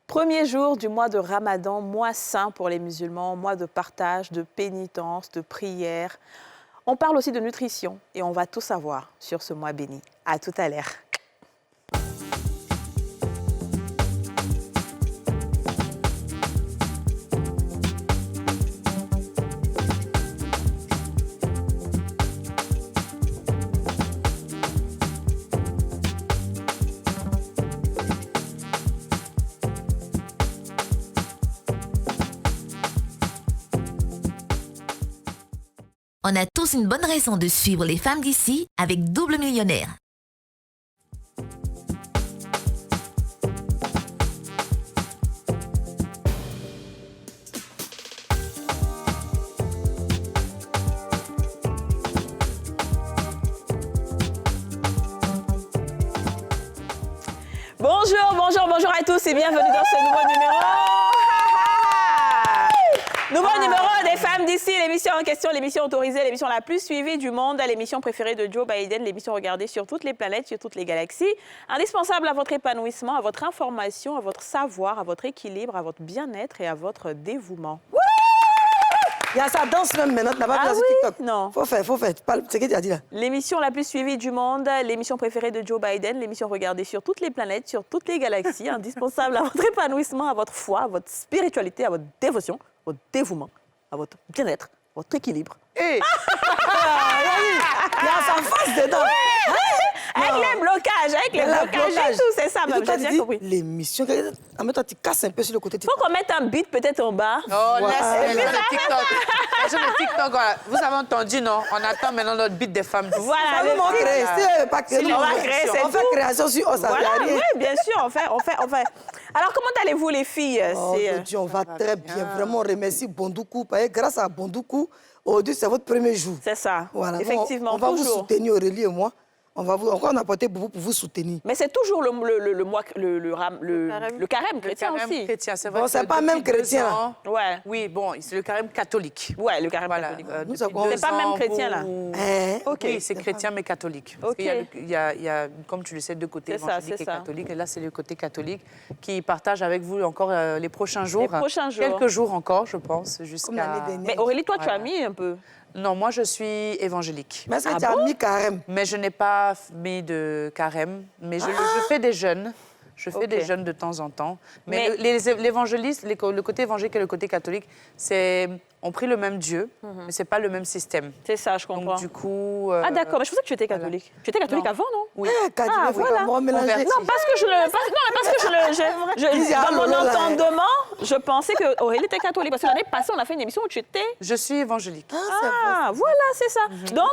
Premier jour du mois de Ramadan, mois saint pour les musulmans, mois de partage, de pénitence, de prière. On parle aussi de nutrition et on va tout savoir sur ce mois béni. À tout à l'heure. On a tous une bonne raison de suivre les femmes d'ici avec Double Millionnaire. Bonjour à tous et bienvenue dans ce nouveau numéro. Nouveau numéro des femmes d'ici, l'émission en question, l'émission autorisée, l'émission la plus suivie du monde, l'émission préférée de Joe Biden, l'émission regardée sur toutes les planètes, sur toutes les galaxies, indispensable à votre épanouissement, à votre information, à votre savoir, à votre équilibre, à votre bien-être et à votre dévouement. Il y a sa danse même maintenant, tu n'as pas vu sur TikTok. Non. Faut faire. C'est ce que tu as dit là. L'émission la plus suivie du monde, l'émission préférée de Joe Biden, l'émission regardée sur toutes les planètes, sur toutes les galaxies, indispensable à votre épanouissement, à votre foi, à votre spiritualité, à votre dévotion, votre dévouement, à votre bien-être, votre équilibre. Hey. Il y a sa face dedans. Avec les blocages, et tout, c'est ça, même, j'ai bien compris. L'émission, en même temps, tu casses un peu sur le côté. Faut qu'on mette un beat peut-être en bas. Oh, laisse le TikTok. Sur le TikTok, voilà. Vous avez entendu, non? On attend maintenant notre beat des femmes. Voilà, on va créer, on fait création sur ça. Voilà, oui, bien sûr, on fait. Alors, comment allez-vous, les filles? Oh, Dieu, on va très bien. Vraiment, on remercie Bondoukou. Grâce à Bondoukou, aujourd'hui, c'est votre premier jour. C'est ça, voilà. effectivement, on va vous soutenir, Aurélie et moi. On va vous encore apporter pour vous soutenir. Mais c'est toujours le carême chrétien aussi. Chrétien, c'est vrai. Bon, c'est pas même chrétien. Ouais. Oui, bon, c'est le carême catholique. Ouais, le carême catholique. C'est pas même chrétien, là. Ok. Oui, c'est chrétien, mais catholique. Parce qu'il y a, comme tu le sais, deux côtés, évangélique et catholique. Et là, c'est le côté catholique qui partage avec vous encore les prochains jours. Les prochains jours. Quelques jours encore, je pense, jusqu'à... Mais Aurélie, toi, tu as mis un peu. Non, moi, je suis évangélique. Mais est-ce que tu as mis carême? Mais je n'ai pas mis de carême. Mais je fais des jeûnes. Je fais des jeûnes de temps en temps. Mais l'évangéliste, le côté évangélique et le côté catholique, on prie le même Dieu, mais ce n'est pas le même système. C'est ça, je comprends. Donc, du coup... Ah, d'accord, mais je pensais que tu étais catholique. Voilà. Tu étais catholique avant, non? Oui. Voilà. Non, parce que dans mon entendement, je pensais que Aurélie était catholique. Parce que l'année passée, on a fait une émission où tu étais... Je suis évangélique. Ah, voilà, c'est ça. Donc,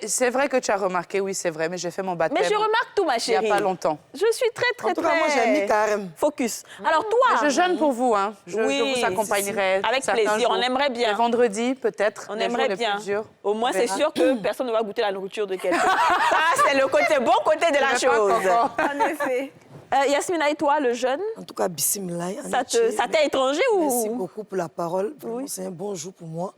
c'est vrai que tu as remarqué, oui, c'est vrai, mais j'ai fait mon baptême. Mais je remarque tout, ma chérie. Il n'y a pas longtemps. Je suis très... En tout cas, moi, j'ai mis carême. Focus. Alors, toi... Je jeûne pour vous, hein. Je vous accompagnerai. Avec plaisir, on aimerait bien. Le vendredi, peut-être. On aimerait bien. Au moins, c'est sûr que personne ne va goûter la nourriture de quelqu'un. Ça, c'est le bon côté de la chose. En effet. Yasmina, et toi, le jeûne? En tout cas, bismillah. Ça t'est étranger ou... Merci beaucoup pour la parole. Vraiment, c'est un bon jour pour moi.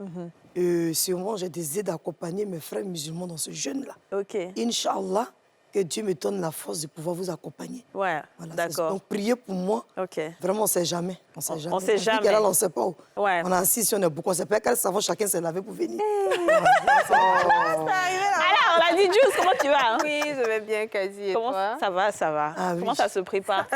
Sûrement, j'ai décidé d'accompagner mes frères musulmans dans ce jeûne-là. OK. Inch'Allah, que Dieu me donne la force de pouvoir vous accompagner. Ouais, voilà, d'accord. Donc, priez pour moi. OK. Vraiment, on ne sait jamais. On sait jamais. On sait jamais. On ne sait pas où. Ouais. On a assis, si on est beaucoup. On ne sait pas quel savon chacun s'est lavé pour venir. Alors, la dit Jules, comment tu vas? Oui, je vais bien, Kazi. Et comment toi? Ça va. Comment ça se prépare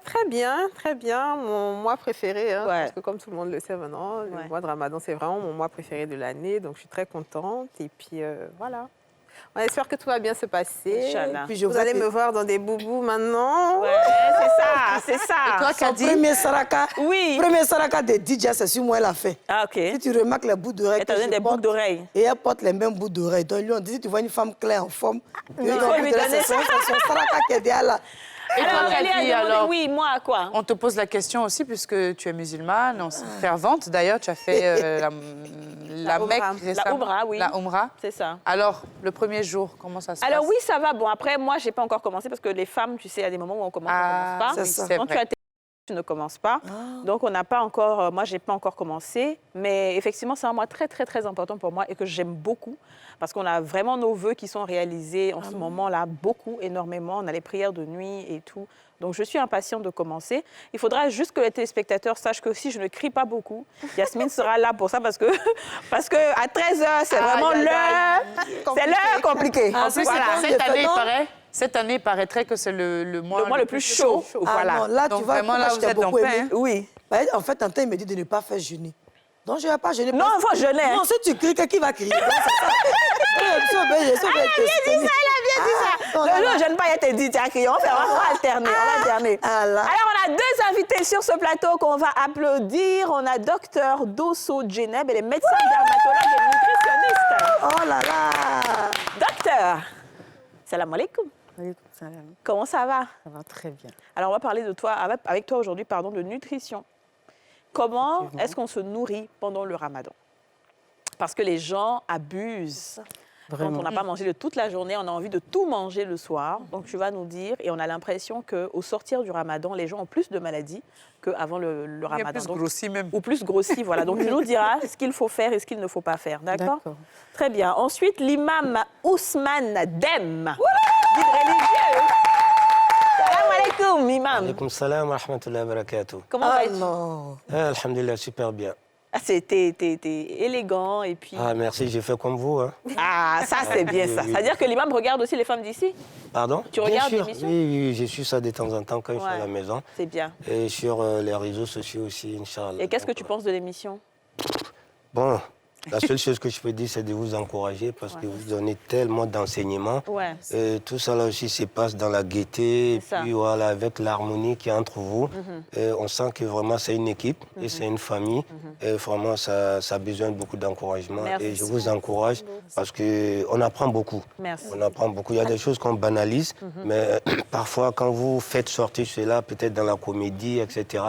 Très bien. Mon mois préféré, parce que comme tout le monde le sait maintenant, le mois de Ramadan, c'est vraiment mon mois préféré de l'année. Donc, je suis très contente. Et puis, voilà. On espère que tout va bien se passer. Inch'Allah. Vous allez me voir dans des boubous maintenant. Ouais, c'est ça. Et toi, Kadi? Premier saraka. Oui. Premier saraka de DJ, c'est sur moi, elle a fait. Ah, OK. Si tu remarques les bouts d'oreilles. Elle t'a donné des boucles d'oreilles. Et elle porte les mêmes bouts d'oreilles. Donc, lui, on dit, si tu vois une femme claire en forme, il faut lui donner son saraka qui est derrière là. Alors, oui, moi, quoi? On te pose la question aussi, puisque tu es musulmane, fervente d'ailleurs, tu as fait la Mecque, la Oumra, oui. La Oumra. C'est ça. Alors, le premier jour, comment ça se passe? Alors oui, ça va. Bon, après, moi, je n'ai pas encore commencé parce que les femmes, tu sais, à des moments où on commence, on ne commence pas. C'est vrai. Quand tu as tu ne commences pas. Donc, on n'a pas encore... moi, je n'ai pas encore commencé. Mais effectivement, c'est un mois très, très, très important pour moi et que j'aime beaucoup. Parce qu'on a vraiment nos vœux qui sont réalisés en ce moment-là, beaucoup, énormément. On a les prières de nuit et tout. Donc, je suis impatiente de commencer. Il faudra juste que les téléspectateurs sachent que si je ne crie pas beaucoup, Yasmine sera là pour ça parce que à 13h, c'est vraiment l'heure... C'est l'heure compliquée. En plus, cette année, il paraîtrait que c'est le mois le plus chaud. Voilà. Non, là, donc, tu vois, vraiment, là, vous êtes en paix. Oui. En fait, Tantin, il me dit de ne pas faire jeûner. Donc, je ne vais pas jeûner. Non, il faut jeûner. Non, si tu cries, qui va crier? Elle a bien dit ça, Non, je ne pas y être dit, tu as crié. On va alterner, Alors, on a deux invités sur ce plateau qu'on va applaudir. On a Dr Dosso Djeneb, elle est médecin dermatologue et nutritionniste. Oh là là! Docteur, salam alaikum. Comment ça va? Ça va très bien. Alors, on va parler de toi, avec toi aujourd'hui, de nutrition. Comment est-ce qu'on se nourrit pendant le ramadan? Parce que les gens abusent. Vraiment. Quand on n'a pas mangé de toute la journée, on a envie de tout manger le soir. Donc, tu vas nous dire, et on a l'impression qu'au sortir du ramadan, les gens ont plus de maladies qu'avant le ramadan. Plus grossi même. Ou plus grossi, voilà. Donc, tu nous diras ce qu'il faut faire et ce qu'il ne faut pas faire. D'accord? Très bien. Ensuite, l'imam Ousmane Dem. Guide religieux. Salam alaikum, imam. Alaikum salam wa rahmatullahi wa barakatuh. Comment vas-tu? Non. Alhamdulillah, super bien. T'es élégant et puis... Ah, merci, j'ai fait comme vous. Hein. Ah, ça, c'est bien ça. C'est-à-dire que l'imam regarde aussi les femmes d'ici? Pardon? Tu regardes l'émission? Oui, je suis ça de temps en temps quand je suis à la maison. C'est bien. Et sur les réseaux sociaux aussi, Inch'Allah. Et qu'est-ce que tu penses de l'émission? Bon, la seule chose que je peux dire, c'est de vous encourager parce que vous donnez tellement d'enseignements. Tout ça là aussi se passe dans la gaieté, et puis voilà, avec l'harmonie qui est entre vous. On sent que vraiment c'est une équipe et c'est une famille. Et vraiment, ça a besoin de beaucoup d'encouragement. Et je vous encourage parce qu'on apprend beaucoup. Merci. On apprend beaucoup. Il y a des choses qu'on banalise, mais parfois, quand vous faites sortir cela, peut-être dans la comédie, etc.,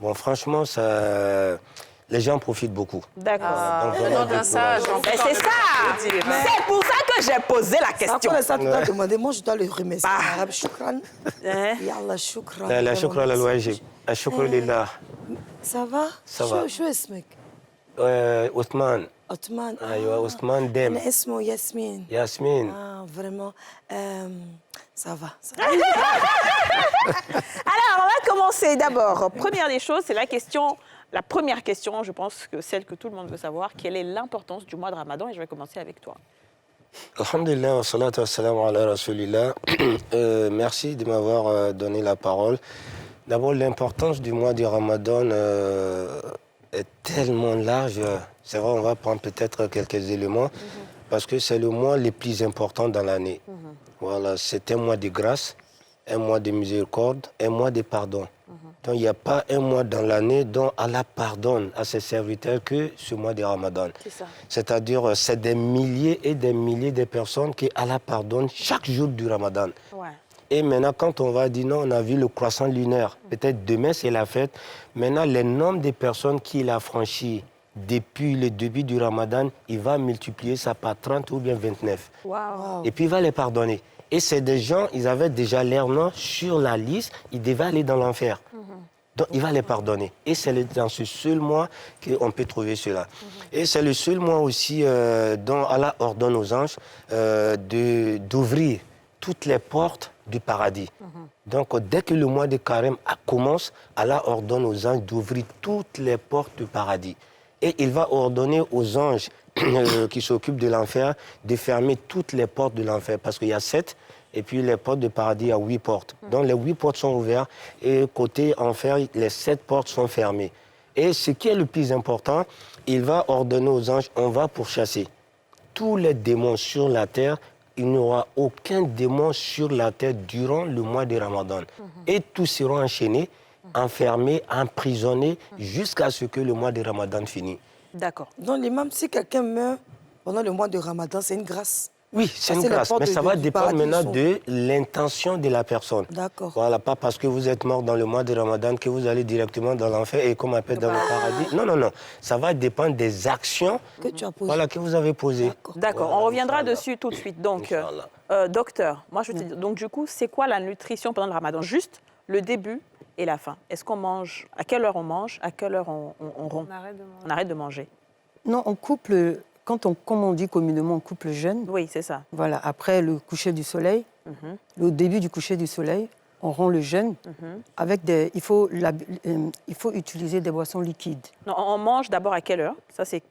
bon, franchement, ça... Les gens profitent beaucoup. D'accord. C'est ça. C'est pour ça que j'ai posé la question. Après ça, tu dois demander. Moi, je dois le remercier. Arabe, shukran. Yallah, shukran. La shukran al wajib. La shukran lillah. Ça va? Ça va. شو اسمك؟ Othman. Othman. أيوة Othman Dem. أنا اسمه ياسمين. Yasmine. Ah, vraiment. Ça va. Alors, on va commencer d'abord. Première des choses, c'est la première question, je pense que celle que tout le monde veut savoir. Quelle est l'importance du mois de Ramadan? Et je vais commencer avec toi. Alhamdulillah, wa salatu wa salam ala rasulillah. Merci de m'avoir donné la parole. D'abord, l'importance du mois du Ramadan est tellement large. C'est vrai, on va prendre peut-être quelques éléments parce que c'est le mois le plus important dans l'année. Voilà, c'est un mois de grâce, un mois de miséricorde, un mois de pardon. Donc, il n'y a pas un mois dans l'année dont Allah pardonne à ses serviteurs que ce mois de Ramadan. C'est-à-dire, c'est des milliers et des milliers de personnes que Allah pardonne chaque jour du Ramadan. Et maintenant, quand on va dire non, on a vu le croissant lunaire, peut-être demain c'est la fête. Maintenant, le nombre de personnes qu'il a franchi depuis le début du Ramadan, il va multiplier ça par 30 ou bien 29. Et puis il va les pardonner. Et c'est des gens, ils avaient déjà leur nom sur la liste, ils devaient aller dans l'enfer. Donc il va les pardonner. Et c'est dans ce seul mois qu'on peut trouver cela. Et c'est le seul mois aussi dont Allah ordonne aux anges d'ouvrir toutes les portes du paradis. Donc dès que le mois de Carême commence, Allah ordonne aux anges d'ouvrir toutes les portes du paradis. Et il va ordonner aux anges qui s'occupent de l'enfer de fermer toutes les portes de l'enfer. Parce qu'il y a 7, et puis les portes du paradis, il y a 8 portes. Donc les 8 portes sont ouvertes, et côté enfer, les 7 portes sont fermées. Et ce qui est le plus important, il va ordonner aux anges, on va pourchasser tous les démons sur la terre. Il n'y aura aucun démon sur la terre durant le mois de Ramadan. Et tous seront enchaînés, enfermés, emprisonnés, jusqu'à ce que le mois de Ramadan finisse. D'accord. Donc, l'imam, si quelqu'un meurt pendant le mois de Ramadan, c'est une grâce. Oui, c'est une grâce, mais ça va dépendre maintenant de l'intention de la personne. D'accord. Voilà, pas parce que vous êtes mort dans le mois de Ramadan que vous allez directement dans l'enfer et comme on appelle dans le paradis. Non, non, non. Ça va dépendre des actions que tu as posées. Voilà, que vous avez posées. D'accord, voilà, on reviendra dessus tout de suite. Donc, docteur, moi je te dis, donc du coup, c'est quoi la nutrition pendant le Ramadan? Juste le début et la faim. Est-ce qu'on mange, à quelle heure on mange, à quelle heure on rompt? On arrête de manger. Non, on coupe, comme on dit communément, on coupe le jeûne. Oui, c'est ça. Voilà, après le coucher du soleil, le début du coucher du soleil, on rompt le jeûne avec il faut utiliser des boissons liquides. Non, on mange d'abord à quelle heure? Ça, c'est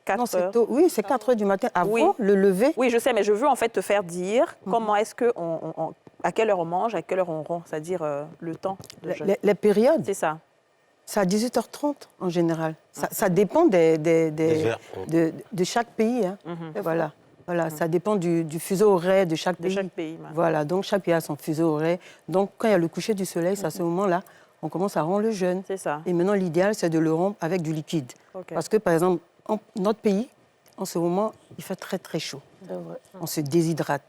4 heures. Oui, c'est 4 heures du matin avant le lever. Oui, je sais, mais je veux en fait te faire dire comment est-ce que à quelle heure on mange, à quelle heure on rompt, c'est-à-dire le temps de jeûne. Les périodes, C'est ça. c'est à 18h30 en général. Ça dépend de chaque pays. Hein. Voilà, ça dépend du fuseau horaire de chaque pays. Ouais. Voilà, donc chaque pays a son fuseau horaire. Donc quand il y a le coucher du soleil, c'est à ce moment-là, on commence à rompre le jeûne. C'est ça. Et maintenant, l'idéal, c'est de le rompre avec du liquide. Ok. Parce que, par exemple, notre pays, en ce moment, il fait très, très chaud. On se déshydrate.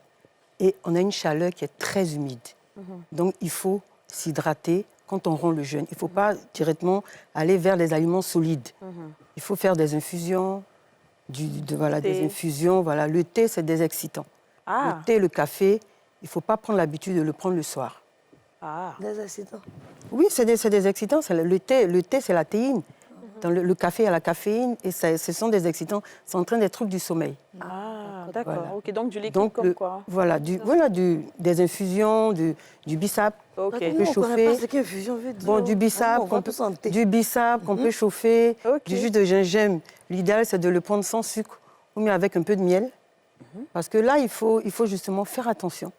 Et on a une chaleur qui est très humide. Donc, il faut s'hydrater quand on rompt le jeûne. Il ne faut pas directement aller vers les aliments solides. Il faut faire des infusions, des infusions. Voilà. Le thé, c'est des excitants. Le thé, le café, il ne faut pas prendre l'habitude de le prendre le soir. Des excitants. Oui, c'est des excitants. Le thé, c'est la théine. Dans le café, il y a la caféine et ce sont des excitants. C'est en train des trucs du sommeil. D'accord. Voilà. Ok, donc du liquide comme quoi? Voilà, des infusions, du bissap qu'on peut On ne chauffer. connaît pas ce qu'infusion veut dire. Bon, du bissap qu'on peut chauffer, du jus de gingembre. L'idéal, c'est de le prendre sans sucre ou bien avec un peu de miel. Parce que là, il faut justement faire attention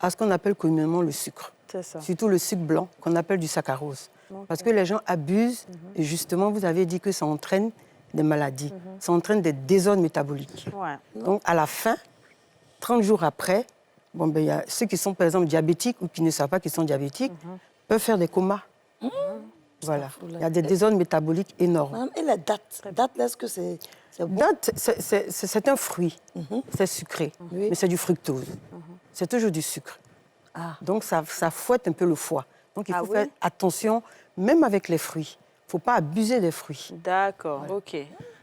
à ce qu'on appelle communément le sucre. C'est ça. Surtout le sucre blanc, qu'on appelle du saccharose. Parce que les gens abusent et justement, vous avez dit que ça entraîne des maladies, ça entraîne des désordres métaboliques. Ouais. Donc, à la fin, 30 jours après, il y a ceux qui sont, par exemple, diabétiques ou qui ne savent pas qu'ils sont diabétiques, peuvent faire des comas. Voilà. Il y a des désordres métaboliques énormes. Madame, et la date? Date, est-ce que c'est bon? Date, c'est un fruit. C'est sucré, mais c'est du fructose. C'est toujours du sucre. Donc, ça fouette un peu le foie. Donc, il faut faire attention, même avec les fruits. Il ne faut pas abuser des fruits. D'accord, Ok.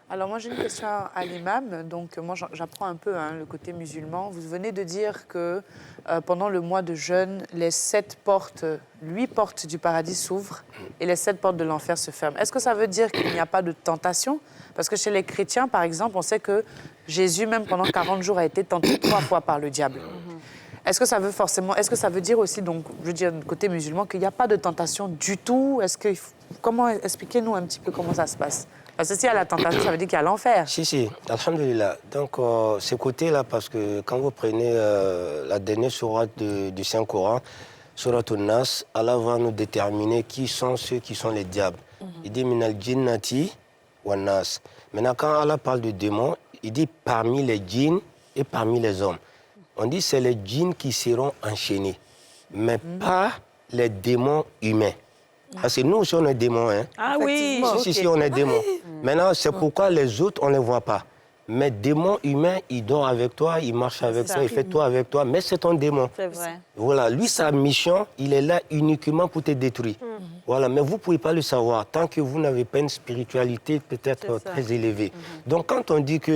Alors moi j'ai une question à l'imam. Donc moi j'apprends un peu le côté musulman. Vous venez de dire que pendant le mois de jeûne, les 8 portes du paradis s'ouvrent et les 7 portes de l'enfer se ferment. Est-ce que ça veut dire qu'il n'y a pas de tentation? Parce que chez les chrétiens, par exemple, on sait que Jésus, même pendant 40 jours, a été tenté 3 fois par le diable. Est-ce que ça veut dire aussi, donc, je veux dire, côté musulman, qu'il n'y a pas de tentation du tout? Expliquez-nous un petit peu comment ça se passe. Parce que s'il y a la tentation, ça veut dire qu'il y a l'enfer. Si, alhamdulillah. Donc, ce côté-là, parce que quand vous prenez la dernière sourate du Saint-Coran, sourate An-Nas, Allah va nous déterminer qui sont ceux qui sont les diables. Il dit « Minal jinnati wa nas ». Maintenant, quand Allah parle de démons, il dit « parmi les djinns et parmi les hommes ». On dit c'est les djinns qui seront enchaînés, mais pas les démons humains. Parce que nous aussi, on est démons. Hein? Ah oui. Si, on est démons. Maintenant, c'est pourquoi les autres, on ne les voit pas. Mais démon humain, il dort avec toi, il marche avec toi, il fait tout avec toi, mais c'est ton démon. C'est vrai. Voilà, lui, sa mission, il est là uniquement pour te détruire. Voilà, mais vous ne pouvez pas le savoir tant que vous n'avez pas une spiritualité peut-être très élevée. Donc, quand on dit que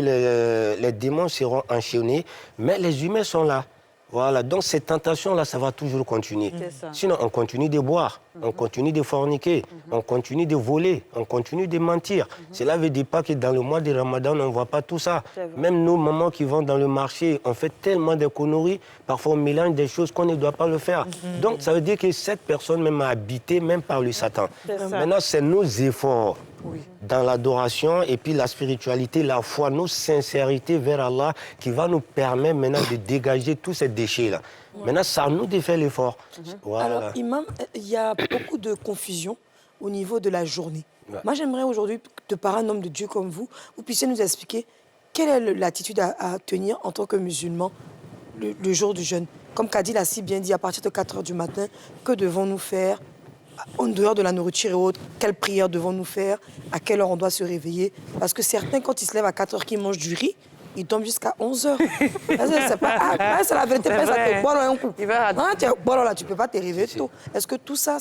les démons seront enchaînés, mais les humains sont là. Voilà, donc cette tentation-là, ça va toujours continuer. Sinon, on continue de boire, on continue de forniquer, on continue de voler, on continue de mentir. Cela ne veut dire pas que dans le mois de Ramadan, on ne voit pas tout ça. Même nos mamans qui vont dans le marché, on fait tellement de conneries, parfois on mélange des choses qu'on ne doit pas le faire. Donc, ça veut dire que cette personne même a habité même par le Satan. Maintenant, c'est nos efforts. Dans l'adoration et puis la spiritualité, la foi, nos sincérités vers Allah qui va nous permettre maintenant de dégager tous ces déchets-là. Maintenant, c'est à nous de faire l'effort. Voilà. Alors, Imam, il y a beaucoup de confusion au niveau de la journée. Moi, j'aimerais aujourd'hui, de par un homme de Dieu comme vous puissiez nous expliquer quelle est l'attitude à tenir en tant que musulman le jour du jeûne. Comme Kadi l'a si bien dit, à partir de 4 h du matin, que devons-nous faire en dehors de la nourriture et autres, quelles prières devons-nous faire, à quelle heure on doit se réveiller? Parce que certains, quand ils se lèvent à 4 h, qu'ils mangent du riz, ils dorment jusqu'à 11 h. C'est la vérité, un coup. Tu ne peux pas te réveiller tôt. Est-ce que tout ça,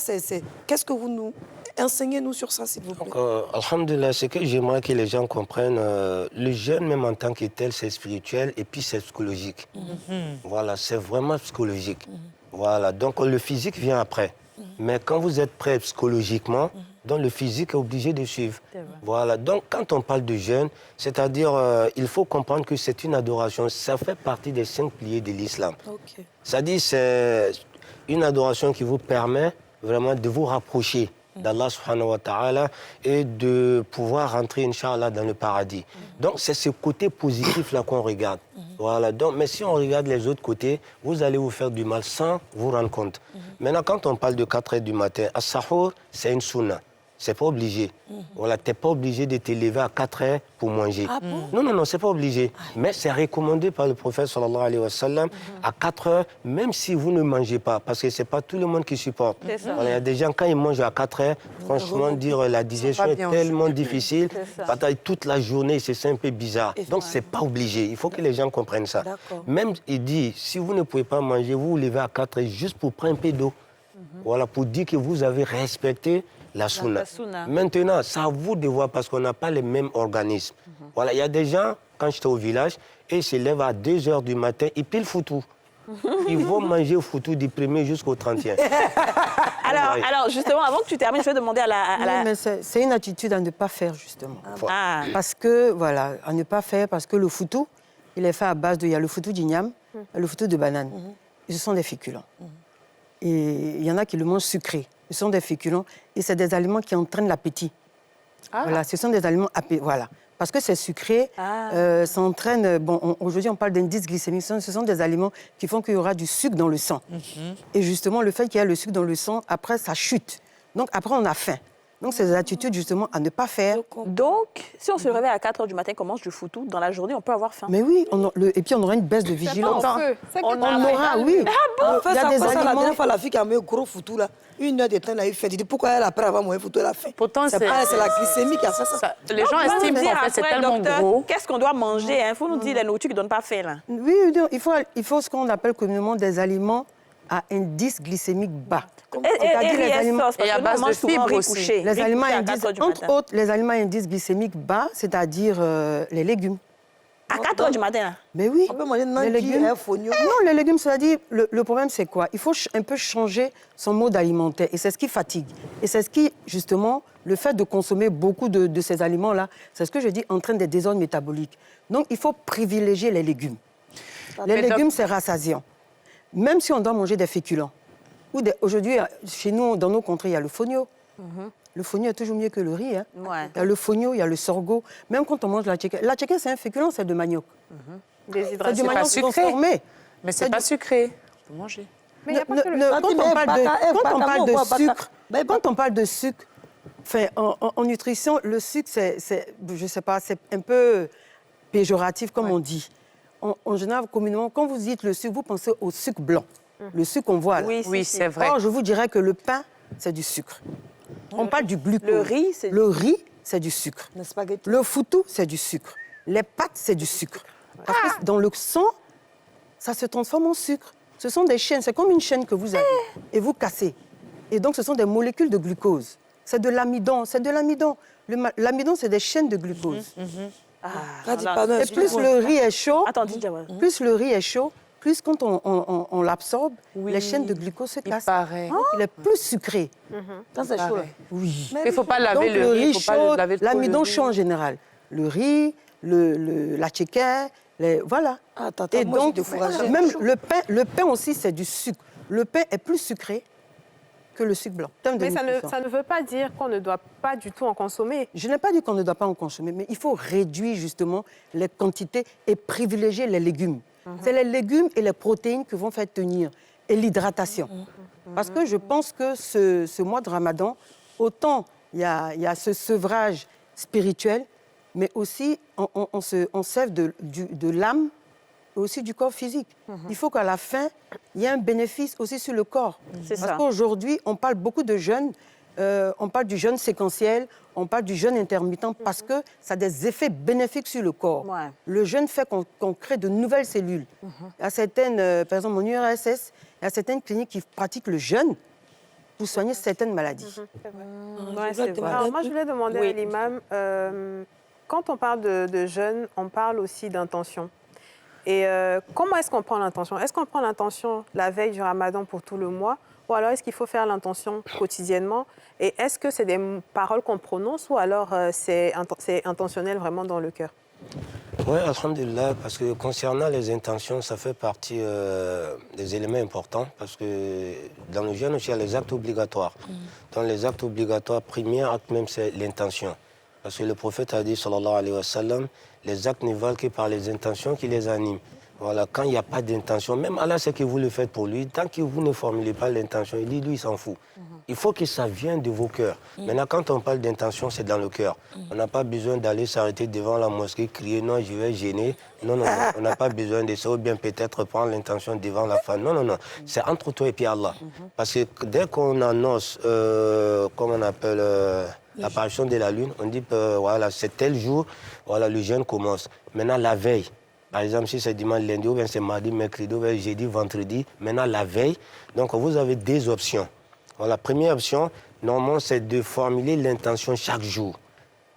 qu'est-ce que vous nous enseignez, nous, sur ça, s'il vous plaît? Alhamdulillah, ce que j'aimerais que les gens comprennent, le jeûne, même en tant que tel, c'est spirituel et puis c'est psychologique. Voilà, c'est vraiment psychologique. Voilà, donc le physique vient après. Mais quand vous êtes prêt psychologiquement, donc le physique est obligé de suivre. Voilà. Donc quand on parle de jeûne, c'est-à-dire il faut comprendre que c'est une adoration. Ça fait partie des 5 piliers de l'islam. Ok. C'est-à-dire c'est une adoration qui vous permet vraiment de vous rapprocher d'Allah subhanahu wa ta'ala et de pouvoir rentrer, Inch'Allah, dans le paradis. Donc, c'est ce côté positif-là qu'on regarde. Voilà. Donc, mais si on regarde les autres côtés, vous allez vous faire du mal sans vous rendre compte. Maintenant, quand on parle de 4 heures du matin, as-sahur, c'est une sunna. C'est pas obligé. Voilà, tu n'es pas obligé de te lever à 4 heures pour manger. Ah bon? Non, non, non, c'est pas obligé. Mais c'est recommandé par le prophète sallallahu alayhi wa sallam à 4 heures, même si vous ne mangez pas, parce que c'est pas tout le monde qui supporte. Voilà, il y a des gens, quand ils mangent à 4 heures, franchement, dire la digestion est tellement difficile, bataille toute la journée, c'est un peu bizarre. Donc, c'est pas obligé. Il faut que les gens comprennent ça. Même, il dit, si vous ne pouvez pas manger, vous vous levez à 4 heures juste pour prendre un peu d'eau. Voilà, pour dire que vous avez respecté la sunna. Maintenant, c'est à vous de voir parce qu'on n'a pas les mêmes organismes. Voilà, il y a des gens, quand j'étais au village, et ils se lèvent à 2 heures du matin, ils pilent foutou. Ils vont manger au foutou du 1er jusqu'au 31. alors, justement, avant que tu termines, je vais demander à la... Non, mais c'est une attitude à ne pas faire, justement. Ah. Parce que, voilà, à ne pas faire, parce que le foutou, il est fait à base de... Il y a le foutou d'igname et le foutou de banane. Et ce sont des féculents. Et il y en a qui le mangent sucré. Ce sont des féculents et c'est des aliments qui entraînent l'appétit. Voilà, ce sont des aliments... Voilà. Parce que c'est sucré, ça entraîne... Bon, aujourd'hui, on parle d'indice glycémique. Ce sont des aliments qui font qu'il y aura du sucre dans le sang. Et justement, le fait qu'il y ait le sucre dans le sang, après, ça chute. Donc, après, on a faim. Donc, c'est des attitudes, justement, à ne pas faire. Donc, si on se réveille à 4 heures du matin, qu'on mange du foutou, dans la journée, on peut avoir faim. Mais oui, et puis on aura une baisse de vigilance. On aura, oui. Il y a des aliments... La dernière fois, la fille qui a mis un gros foutou, là, 1 heure de temps, elle a eu fait. Elle dit, pourquoi elle, après avoir mangé foutou, elle a fait? Pourtant, c'est la glycémie qui a fait ça. Les gens estiment qu'en fait, c'est tellement gros. Qu'est-ce qu'on doit manger? Il faut nous dire la nourriture qui ne donne pas faim, là. Oui, il faut ce qu'on appelle communément des aliments à indice glycémique bas. Et à base de fibres aussi. Les aliments entre autres, les aliments à indice glycémique bas, c'est-à-dire les légumes. À 4 heures du matin, là? Mais oui. On peut manger les légumes. Non, les légumes, c'est-à-dire, le problème, c'est quoi? Il faut un peu changer son mode alimentaire. Et c'est ce qui fatigue. Et c'est ce qui, justement, le fait de consommer beaucoup de ces aliments-là, c'est ce que je dis, entraîne des désordres métaboliques. Donc, il faut privilégier les légumes. Les légumes, c'est rassasiant. Même si on doit manger des féculents. Aujourd'hui, chez nous, dans nos contrées, il y a le fonio. Le fonio est toujours mieux que le riz. Hein. Il y a le fonio, il y a le sorgho. Même quand on mange la tchéké. La tchéké, c'est un féculent, c'est de manioc. C'est du manioc transformé. Mais c'est pas sucré. On peut manger. Mais il n'y a pas que le... Quand on parle de sucre, enfin, en nutrition, le sucre, je sais pas, c'est un peu péjoratif, comme on dit. En général, communément, quand vous dites le sucre, vous pensez au sucre blanc. Le sucre qu'on voit là. Oui, c'est vrai. Or, je vous dirais que le pain, c'est du sucre. On parle du glucose. Le riz, c'est du sucre. Le foutou, c'est du sucre. Les pâtes, c'est du sucre. Parce que dans le sang, ça se transforme en sucre. Ce sont des chaînes, c'est comme une chaîne que vous avez et vous cassez. Et donc, ce sont des molécules de glucose. C'est de l'amidon, L'amidon, c'est des chaînes de glucose. Et plus le riz est chaud, plus quand on l'absorbe, les chaînes de glucose se cassent. Il est plus sucré. Quand c'est chaud. Oui. Il ne faut pas laver le riz. Il faut pas laver trop l'amidon chaud en général. Le riz, la tchéké, voilà. Et donc, même le pain aussi, c'est du sucre. Le pain est plus sucré que le sucre blanc. Mais ça ne veut pas dire qu'on ne doit pas du tout en consommer. Je n'ai pas dit qu'on ne doit pas en consommer, mais il faut réduire justement les quantités et privilégier les légumes. C'est les légumes et les protéines qui vont faire tenir, et l'hydratation. Parce que je pense que ce mois de Ramadan, autant il y a ce sevrage spirituel, mais aussi on sève de l'âme et aussi du corps physique. Il faut qu'à la fin, il y ait un bénéfice aussi sur le corps. Parce qu'aujourd'hui, on parle beaucoup de jeûne, on parle du jeûne séquentiel, on parle du jeûne intermittent parce que ça a des effets bénéfiques sur le corps. Le jeûne fait qu'on crée de nouvelles cellules. Il y a certaines, par exemple, en URSS, il y a certaines cliniques qui pratiquent le jeûne pour soigner certaines maladies. Alors, moi, je voulais demander à l'imam, quand on parle de jeûne, on parle aussi d'intention. Et comment est-ce qu'on prend l'intention? Est-ce qu'on prend l'intention la veille du Ramadan pour tout le mois ou alors est-ce qu'il faut faire l'intention quotidiennement? Et est-ce que c'est des paroles qu'on prononce ou alors c'est intentionnel vraiment dans le cœur? Oui, alhamdulillah, parce que concernant les intentions, ça fait partie des éléments importants, parce que dans le jeûne aussi, il y a les actes obligatoires. Dans les actes obligatoires, premier acte même, c'est l'intention. Parce que le prophète a dit, sallallahu alayhi wa sallam, les actes ne valent que par les intentions qui les animent. Voilà, quand il n'y a pas d'intention, même Allah sait que vous le faites pour lui, tant que vous ne formulez pas l'intention, il dit, lui, il s'en fout. Il faut que ça vienne de vos cœurs. Maintenant, quand on parle d'intention, c'est dans le cœur. On n'a pas besoin d'aller s'arrêter devant la mosquée, crier, non, je vais gêner. Non, non, non, on n'a pas besoin de ça, ou bien peut-être prendre l'intention devant la femme. Non, non, non, c'est entre toi et puis Allah. Parce que dès qu'on annonce, comme on appelle... l'apparition de la lune, on dit voilà, c'est tel jour, voilà, le jeûne commence. Maintenant, la veille, par exemple, si c'est dimanche, lundi, ou bien c'est mardi, mercredi, ou bien jeudi, vendredi, maintenant la veille, donc vous avez deux options. Voilà, la première option, normalement, c'est de formuler l'intention chaque jour.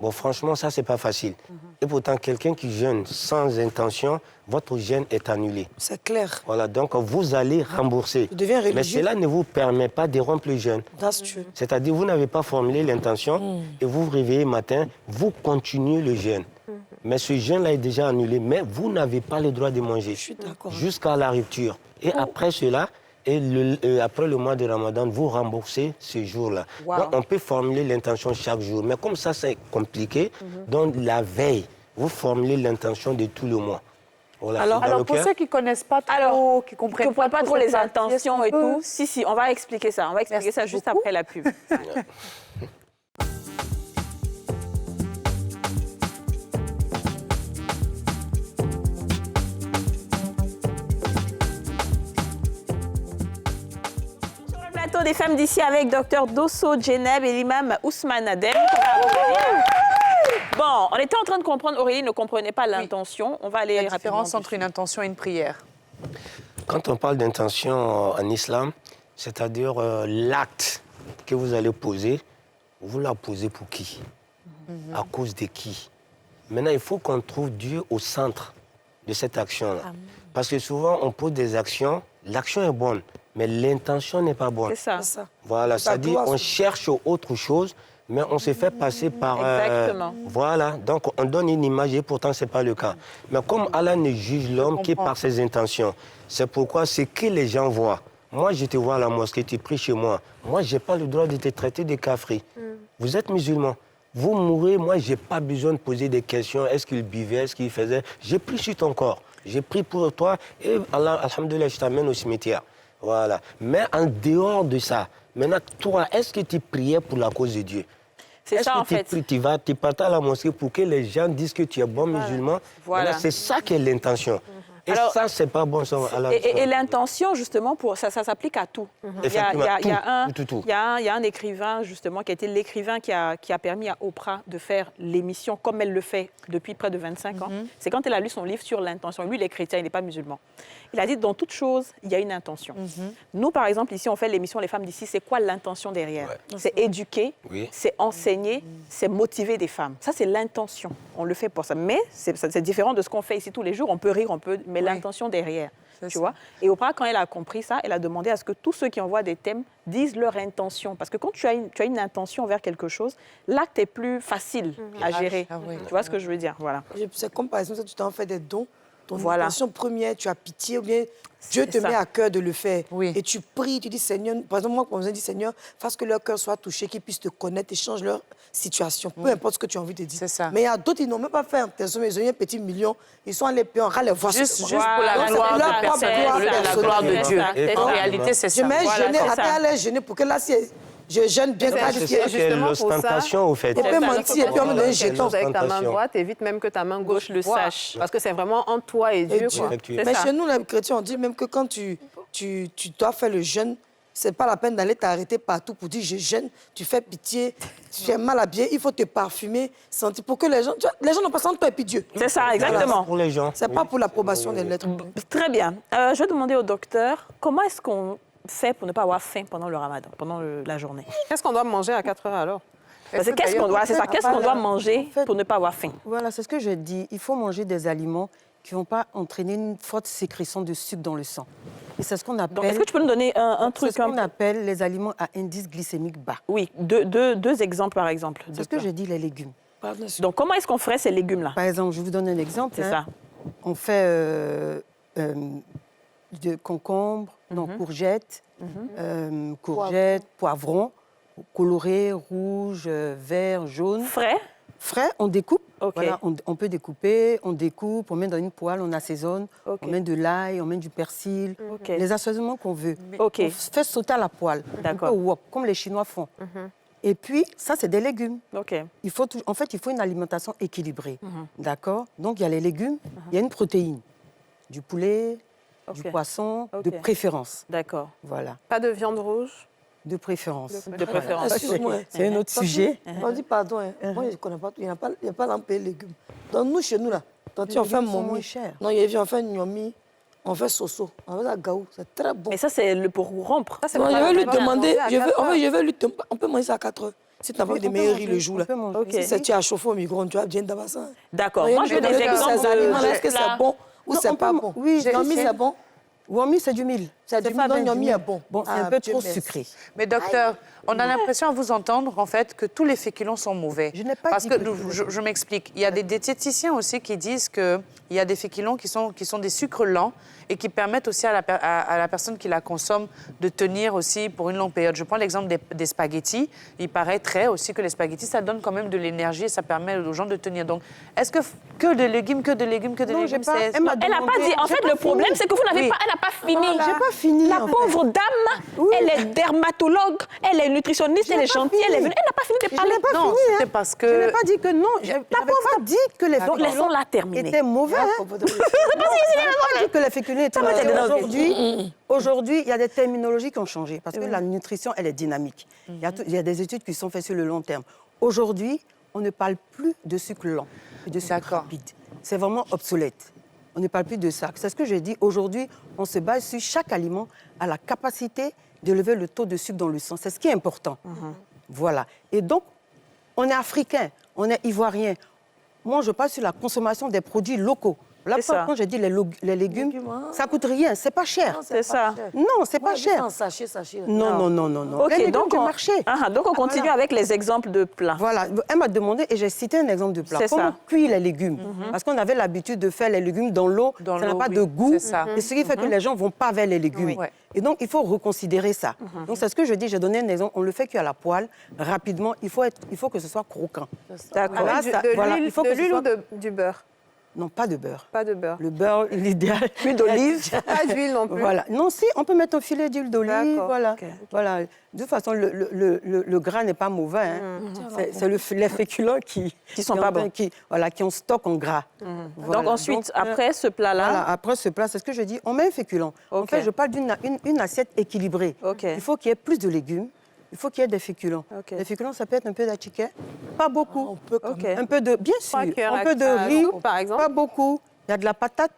Bon, franchement, ça, c'est pas facile. Et pourtant, quelqu'un qui jeûne sans intention, votre jeûne est annulé. C'est clair. Voilà, donc vous allez rembourser. Tu deviens religieux. Mais cela ne vous permet pas de rompre le jeûne. C'est-à-dire, vous n'avez pas formulé l'intention et vous vous réveillez matin, vous continuez le jeûne. Mais ce jeûne-là est déjà annulé, mais vous n'avez pas le droit de manger. Je suis d'accord. Jusqu'à la rupture. Et après cela, après le mois de Ramadan, vous remboursez ce jour-là. Donc, on peut formuler l'intention chaque jour. Mais comme ça, c'est compliqué, donc la veille, vous formulez l'intention de tout le mois. Voilà, alors pour ceux qui ne connaissent pas trop, qui ne comprennent pas trop les intentions et tout, si, on va expliquer ça. On va expliquer ça juste après la pub. Des femmes d'ici avec Dr Dosso Djeneb et l'imam Ousmane Adem. Bon, on était en train de comprendre, Aurélie ne comprenait pas l'intention. On va aller la différence entre une intention et une prière. Quand on parle d'intention en islam, c'est-à-dire l'acte que vous allez poser, vous la posez pour qui? À cause de qui? Maintenant, il faut qu'on trouve Dieu au centre de cette action-là. Parce que souvent, on pose des actions, l'action est bonne, mais l'intention n'est pas bonne. C'est ça. Voilà, c'est-à-dire on cherche autre chose, mais on se fait passer par... Exactement. Voilà, donc on donne une image et pourtant ce n'est pas le cas. Mais comme Allah ne juge l'homme que par ses intentions, c'est pourquoi ce que les gens voient. Moi, je te vois à la mosquée, tu pries chez moi. Moi, je n'ai pas le droit de te traiter de kafri. Vous êtes musulman. Vous mourrez, moi, je n'ai pas besoin de poser des questions. Est-ce qu'il buvait, est-ce qu'il faisait? J'ai pris sur ton corps. J'ai pris pour toi et Allah, alhamdoulilah, je t'amène au cimetière. Voilà. Mais en dehors de ça, maintenant, toi, est-ce que tu priais pour la cause de Dieu? C'est ça, en fait. Tu partais à la mosquée pour que les gens disent que tu es bon musulman. Voilà. C'est ça qui est l'intention. Et alors, ça, c'est pas bon. Et l'intention, justement, ça s'applique à tout. Il y a un écrivain, justement, qui a été l'écrivain qui a permis à Oprah de faire l'émission comme elle le fait depuis près de 25 ans. C'est quand elle a lu son livre sur l'intention. Lui, il est chrétien, il n'est pas musulman. Il a dit, dans toute chose, il y a une intention. Nous, par exemple, ici, on fait l'émission Les femmes d'ici. C'est quoi l'intention derrière? C'est éduquer, c'est enseigner, c'est motiver des femmes. Ça, c'est l'intention. On le fait pour ça. Mais c'est différent de ce qu'on fait ici tous les jours. On peut rire, mais l'intention derrière, tu vois. Et Oprah, quand elle a compris ça, elle a demandé à ce que tous ceux qui envoient des thèmes disent leur intention. Parce que quand tu as une intention vers quelque chose, l'acte est plus facile à gérer. Tu vois ce que je veux dire? Voilà. C'est comme par exemple, tu t'en fais des dons. Ton intention première, tu as pitié, ou bien Dieu te met à cœur de le faire. Et tu pries, tu dis, Seigneur, par exemple, moi, quand je dis, Seigneur, fasse que leur cœur soit touché, qu'ils puissent te connaître et change leur situation. Peu importe ce que tu as envie de dire. Mais il y a d'autres, ils n'ont même pas fait intention, mais ils ont eu un petit million, ils sont allés payer, on les voir. Juste pour la gloire de Dieu. En réalité, c'est ça. Je mets jeûner, attends, jeûner pour que là, si je jeûne bien. C'est l'ostentation, au fait. On peut mentir et puis on me donne un jeton. Avec ta main droite, évite même que ta main gauche le sache. Parce que c'est vraiment entre toi et Dieu. Mais chez nous, les chrétiens, on dit même que quand tu dois faire le jeûne, c'est pas la peine d'aller t'arrêter partout pour dire je jeûne, tu fais pitié, tu fais mal habillé, il faut te parfumer, sentir pour que les gens n'ont pas senti toi et puis Dieu. C'est ça, exactement. Pour les gens. C'est pas pour l'approbation des lettres. Très bien. Je vais demander au docteur, comment est-ce qu'on fait pour ne pas avoir faim pendant le ramadan, pendant la journée? Qu'est-ce qu'on doit manger à 4 heures alors? Qu'est-ce qu'on doit manger pour ne pas avoir faim? Voilà, c'est ce que je dis. Il faut manger des aliments qui ne vont pas entraîner une forte sécrétion de sucre dans le sang. Et c'est ce qu'on appelle... Donc, est-ce que tu peux nous donner un truc? C'est ce qu'on appelle les aliments à indice glycémique bas. Oui, deux exemples, par exemple. C'est ce que j'ai dit, les légumes. Donc, comment est-ce qu'on ferait ces légumes-là? Par exemple, je vous donne un exemple. C'est ça. On fait de concombre, non, courgettes, poivrons, colorés, rouge, vert, jaune. Frais? Frais, on découpe. OK. Voilà, on peut découper, on découpe, on met dans une poêle, on assaisonne, OK. on met de l'ail, on met du persil, OK. les assaisonnements qu'on veut. OK. On fait sauter à la poêle, D'accord. un peu wok, comme les Chinois font. Et puis, ça, c'est des légumes. OK. En fait, il faut une alimentation équilibrée. D'accord? Donc, il y a les légumes, il y a une protéine. Du poulet, du poisson, de préférence. D'accord. Voilà, Pas de viande rouge? de préférence. De préférence. Excuse-moi. C'est un autre sujet. On dit pardon, hein. Moi, je ne connais pas tout. Il n'y a pas l'empire légumes. Donc, nous, chez nous, là, quand Les on fait légumes sont momi, moins chers. non, on fait gnomi, on fait soso, on fait la gaou. C'est très bon. Mais ça, c'est pour rompre. Ça, c'est Non, pour je pas vais lui manger à demander, 4 heures. je vais lui demander, on peut manger ça à 4 heures. Si tu n'as pas Oui, de on peut meilleurs manger, riz le jour, on là. peut manger. OK. Si tu as chauffé au micro-ondes, tu vas bien dans ça. D'accord. Moi, je veux des exemples Ces aliments-là, est-ce que plats. c'est bon ou Non, c'est on pas peut- bon? oui, Gnomi, c'est bon? Wami, c'est du mil. C'est du pas mil, donc bien gnomi du est mil. bon. Bon, c'est Ah, un peu Dieu trop merci. sucré. Mais docteur, on a l'impression à vous entendre, en fait, que tous les féculents sont mauvais. Je n'ai pas Parce dit que, que je m'explique. Il y a des diététiciens aussi qui disent qu'il y a des féculents qui sont des sucres lents et qui permettent aussi à la personne qui la consomme de tenir aussi pour une longue période. Je prends l'exemple des spaghettis. Il paraîtrait aussi que les spaghettis, ça donne quand même de l'énergie et ça permet aux gens de tenir. Donc, est-ce que de légumes, Non, j'ai pas. Elle n'a pas dit. En fait, le problème, c'est que vous n'avez Oui. pas. Elle n'a pas fini. J'ai pas fini. La en fait. pauvre dame, elle est dermatologue, elle est nutritionniste, elle est gentille, elle est venue. Elle n'a pas fini de parler. n'ai pas Non, fini, hein. c'est parce Je n'ai que... pas dit que non. Je n'avais pas dit que les Donc, féculents laissons-la terminer. étaient mauvais. hein. Je n'ai pas dit que les féculents étaient mauvais. Aujourd'hui, il y a des terminologies qui ont changé parce que la nutrition, elle est dynamique. Il y a des études qui sont faites sur le long terme. Aujourd'hui, on ne parle plus de sucre lent, de sucre rapide. C'est vraiment obsolète. On ne parle plus de ça. C'est ce que j'ai dit. Aujourd'hui, on se base sur chaque aliment à la capacité d'élever le taux de sucre dans le sang. C'est ce qui est important. Voilà. Et donc, on est africain, on est ivoirien. Moi, je parle sur la consommation des produits locaux. Là, C'est ça. quand je dis les légumes, ça coûte rien, c'est pas cher. C'est ça. Non, c'est pas cher. Sachet. Non. OK, Les légumes donc du on, marché. donc on continue avec les exemples de plats. Voilà, elle m'a demandé et j'ai cité un exemple de plat. C'est Comment ça. cuire les légumes? Parce qu'on avait l'habitude de faire les légumes dans l'eau, Dans ça n'a l'eau, pas oui, de goût. c'est ça. Et ce qui fait que les gens ne vont pas vers les légumes. Oui. Ouais. Et donc, il faut reconsidérer ça. Donc, c'est ce que je dis, j'ai donné un exemple. On le fait cuire à la poêle, rapidement. Il faut que ce soit croquant. D'accord. Voilà, Avec ça- de voilà, l'huile il faut que ce ou soit- du beurre? Non, pas de beurre. Pas de beurre. Le beurre, l'idéal. Huile d'olive. Pas d'huile non plus. Voilà. Non, si, on peut mettre un filet d'huile d'olive. D'accord, Voilà. ok. Voilà. De toute façon, le gras n'est pas mauvais. hein. C'est les féculents qui sont pas bons. qui ont stock en gras. Voilà. Donc ensuite, Donc, après ce plat-là, voilà, après ce plat, c'est ce que je dis, on met un féculent. En Ok. fait, je parle d'une assiette équilibrée. Ok. Il faut qu'il y ait plus de légumes, il faut qu'il y ait des féculents. Ok. Les féculents, ça peut être un peu d'attiqué, pas beaucoup. On peut quand OK. Un peu de, bien sûr, 3 cuillères un peu de à riz, soupe, par exemple. pas beaucoup. Il y a de la patate.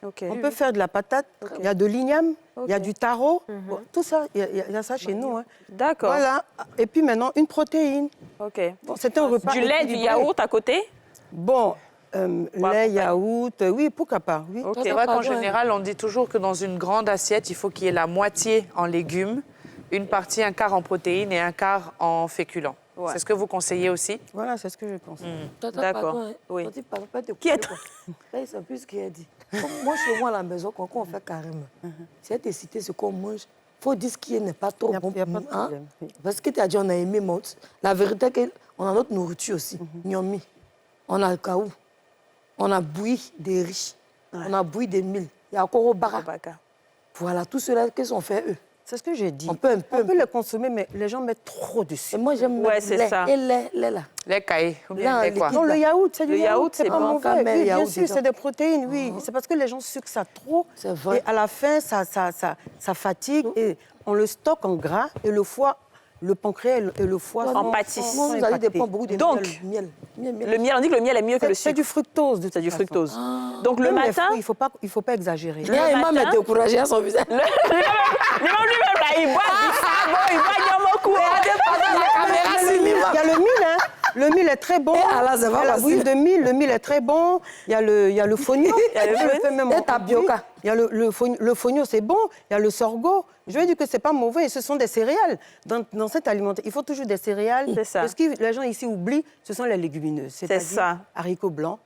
OK. On peut faire de la patate, il y a de l'igname, il y a du taro, bon, tout ça, il y a ça chez nous. hein. D'accord. Voilà. Et puis maintenant, une protéine. OK. Bon, c'est un repas Du lait, du équilibré. yaourt à côté? Bon, lait, yaourt, oui, pourquoi pas, oui. OK. C'est vrai qu'en général, on dit toujours que dans une grande assiette, il faut qu'il y ait la moitié en légumes, une partie, un quart en protéines et un quart en féculents. Ouais. C'est ce que vous conseillez aussi? Voilà, c'est ce que je pense. D'accord. Oui. Qui est là, c'est plus ce qu'il a dit. Comme moi, chez moi, à la maison, quand on fait carrément, si elle te cité ce qu'on mange, il faut dire ce qui n'est pas trop Il y a- bon il y a pour pas nous. de hein. problème, oui. Parce que tu as dit, on a aimé Maut. La vérité, c'est qu'on a notre nourriture aussi. Gnomi. On a le kaou. On a bouilli des riz. On a bouilli des mille. Il y a encore au bara. Voilà, tout cela, qu'est-ce qu'on fait, eux? C'est ce que j'ai dit. On peut un peu. les consommer, mais les gens mettent trop dessus. Et moi, j'aime Ouais, le c'est lait. ça. Et lait là. Les cailles, ou bien Là, les quoi? Non, le yaourt, c'est du Le yaourt, c'est pas bon. mauvais. Quand même, Oui, bien yaourt sûr, dedans. c'est des protéines, oui. C'est parce que les gens sucrent ça trop. C'est vrai. Et à la fin, ça fatigue et on le stocke en gras et le foie, le pancréas et le foie En sont- pâtissent. sont Moi, vous allez impactés. dépendre beaucoup de Donc, miel. Le miel, on dit que le miel est mieux que le C'est sucre. du fructose, de C'est du toute façon. fructose. Donc le Même les matin, fruits, il faut pas exagérer. Là, Emma m'a découragé à son visage. lui-même là, il boit du savon, il boit Nyamoku. Il y a le mil, hein. Le mil est très bon. alors, ça va Il y a la passer. bouillie de mil, le mil est très bon. Il y a le fonio. Et tapioca. Il y a le fonio, c'est bon. Il y a le sorgho. Je veux dire que ce n'est pas mauvais. Ce sont des céréales. Dans cette alimentation, il faut toujours des céréales. C'est ça. Ce que les gens ici oublient, ce sont les légumineuses. C'est ça. Haricots blancs,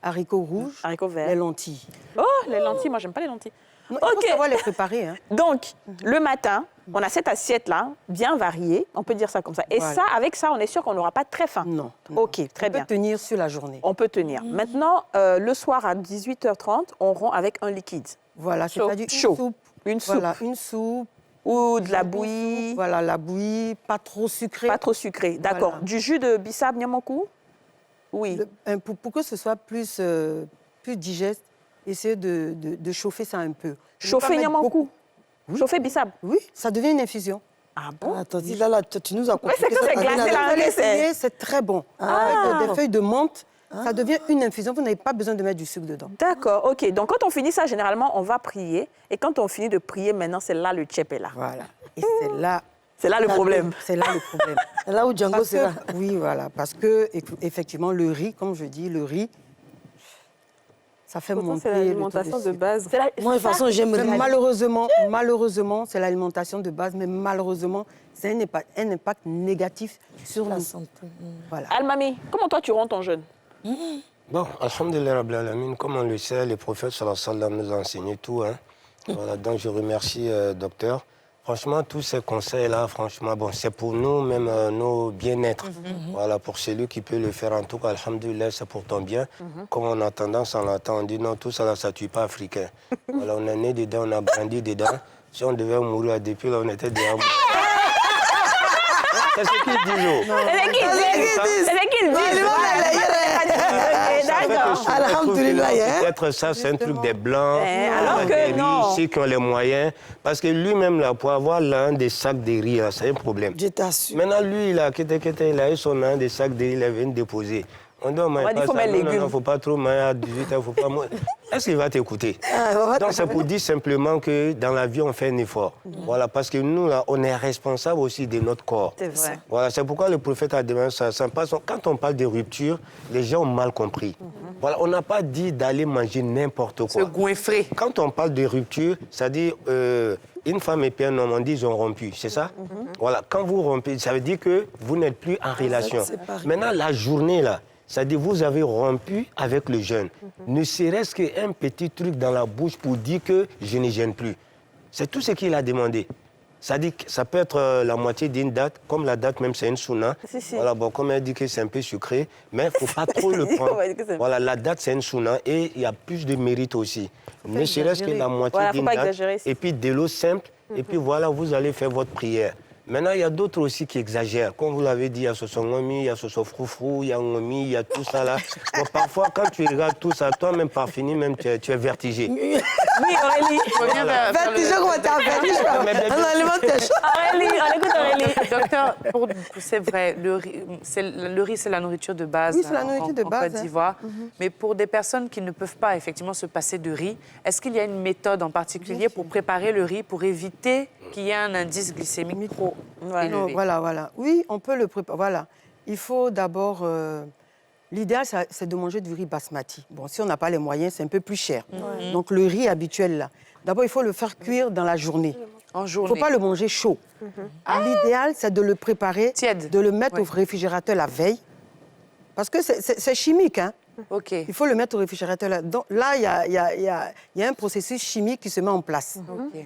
haricots rouges, haricots verts. les lentilles. Oh, les lentilles, moi, j'aime pas les lentilles. Non, il faut savoir les préparer. Hein. Donc, le matin, on a cette assiette-là, bien variée, on peut dire ça comme ça. Et ça, avec ça, on est sûr qu'on n'aura pas très faim. Non. OK, très bien. On peut tenir sur la journée. On peut tenir. Maintenant, le soir à 18h30, on rompt avec un liquide. Voilà, c'est-à-dire une chaud. soupe. Une soupe. Voilà, une soupe. Ou de la bouillie. Voilà, la bouillie, pas trop sucrée. Pas trop sucré, d'accord. Voilà. Du jus de bissap, Niamoku? Oui. Pour que ce soit plus digeste, essayez de chauffer ça un peu. Chauffer Niamoku? Oui. Chauffer bissap? Oui, ça devient une infusion. Ah bon? Attends, là, tu nous as Mais c'est que c'est glacé là. Vous l'essayez, c'est très bon. Avec des feuilles de menthe, ça devient une infusion. Vous n'avez pas besoin de mettre du sucre dedans. D'accord, OK. Donc, quand on finit ça, généralement, on va prier. Et quand on finit de prier, maintenant, c'est là le tchèp est là. Voilà. Et c'est là... C'est là le problème. C'est là le problème. Là où Django sera. Oui, voilà. Parce que, effectivement, le riz, comme je dis, le riz, ça fait Pourtant, monter c'est l'alimentation de base. Moi, de toute façon, j'aime le Malheureusement, c'est l'alimentation de base, mais malheureusement, c'est un impact négatif sur la nous. santé. Voilà. Al-Mami, comment toi, tu rends ton jeûne? Bon, alhamdulillah rabbil alamin, comme on le sait, les prophètes sallallahu alayhi wa sallam nous ont enseigné tout. Hein. Voilà, donc je remercie docteur. Franchement, tous ces conseils-là, franchement, bon, c'est pour nous, même nos bien-être. Voilà, pour celui qui peut le faire, en tout cas, alhamdulillah, c'est pour ton bien. Comme on a tendance, on dit non, tout ça, ça ne tue pas africain. Voilà, on est né dedans, on a grandi dedans. Si on devait mourir depuis, là, on était déjà morts. C'est ce qu'ils disent. C'est ce qu'ils disent. D'accord. Alhamdulillah. Peut-être ça, c'est un truc des Blancs, alors que des non. riches, ceux qui ont les moyens. Parce que lui-même, là, pour avoir l'un des sacs de riz, là, c'est un problème. Je t'assure. Maintenant, lui, il a eu son un des sacs de riz, il avait une déposé. On dit, il faut mettre légumes. il ne faut pas trop manger à 18 ans, faut pas manger. Est-ce qu'il va t'écouter? Donc, c'est pour dire simplement que dans la vie, on fait un effort. Voilà, parce que nous, là, on est responsable aussi de notre corps. C'est vrai. Voilà, c'est pourquoi le prophète a demandé ça. Quand on parle de rupture, les gens ont mal compris. Voilà, on n'a pas dit d'aller manger n'importe quoi. Se goinfrer. Quand on parle de rupture, c'est-à-dire une femme et puis un homme, on dit ils ont rompu, c'est ça? Voilà, quand vous rompez, ça veut dire que vous n'êtes plus en relation. Maintenant, la journée, là, c'est-à-dire vous avez rompu avec le jeûne. Ne serait-ce qu'un petit truc dans la bouche pour dire que je ne gêne plus. C'est tout ce qu'il a demandé. C'est-à-dire que ça peut être la moitié d'une date, comme la date même c'est une sunna. Voilà, bon, comme elle dit que c'est un peu sucré, mais il ne faut pas trop le prendre. Voilà, la date c'est une sunna et il y a plus de mérite aussi. Ne serait-ce que la moitié d'une date, et puis de l'eau simple, et puis voilà, vous allez faire votre prière. Maintenant, il y a d'autres aussi qui exagèrent. Comme vous l'avez dit, il y a ce ngomi, il y a ce froufrou, il y a ngomi, il y a tout ça là. Bon, parfois, quand tu regardes tout ça, toi-même par fini, même tu es vertigé. Oui, Aurélie. Vertigé, comment t'as vertigé? Aurélie, on écoute Aurélie. Docteur, c'est vrai, le riz, c'est la nourriture de base, Oui, c'est la nourriture de base, en Côte d'Ivoire. Mais pour des personnes qui ne peuvent pas effectivement se passer de riz, est-ce qu'il y a une méthode en particulier pour préparer le riz, pour éviter qu'il y ait un indice glycémique trop élevé? Voilà. Oui, on peut le préparer. Voilà. Il faut d'abord... L'idéal, c'est de manger du riz basmati. Bon, si on n'a pas les moyens, c'est un peu plus cher. Donc, le riz habituel, là, d'abord, il faut le faire cuire dans la journée. En journée. Il ne faut pas le manger chaud. L'idéal, c'est de le préparer, tiède, de le mettre au réfrigérateur la veille. Parce que c'est chimique, hein. OK. Il faut le mettre au réfrigérateur. Là, donc, là, il y a un processus chimique qui se met en place.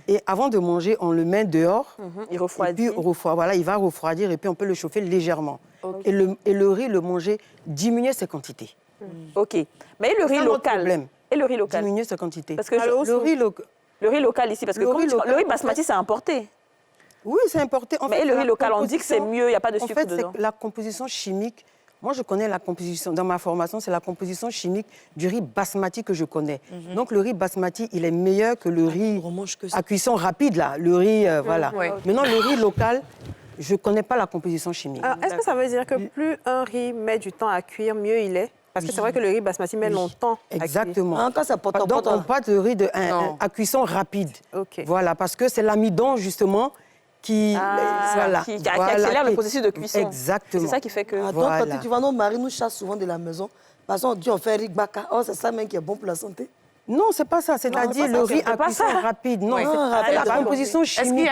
Et avant de manger, on le met dehors. Il refroidit. Et puis, voilà, il va refroidir et puis on peut le chauffer légèrement. Et le riz, le manger, diminuer ses quantités. OK. Mais le riz local? Problème. Et le riz local? Diminuer ses quantités. Parce que le riz local ici, parce que le riz basmati, c'est importé. Oui, c'est importé. Mais le riz local, on dit que c'est mieux, il n'y a pas de sucre dedans. En fait, c'est la composition chimique. Moi, je connais la composition. Dans ma formation, c'est la composition chimique du riz basmati que je connais. Donc, le riz basmati, il est meilleur que le riz à cuisson rapide, là. Le riz, voilà. Maintenant, le riz local, je ne connais pas la composition chimique. Alors, est-ce que ça veut dire que plus un riz met du temps à cuire, mieux il est? Parce que c'est vrai que le riz basmati met longtemps à cuire. Exactement. Quand ça porte, donc, on parle de riz à cuisson rapide. Voilà, parce que c'est l'amidon, justement, qui accélère le processus de cuisson. Exactement. C'est ça qui fait que... Donc, quand tu vois, nos maris nous chassent souvent de la maison. Parce qu'on dit on fait riz baka. Oh, c'est ça même qui est bon pour la santé. Non, c'est pas ça. C'est-à-dire le riz à cuisson rapide. Non, Oui. c'est la composition Est-ce qu'il chimique.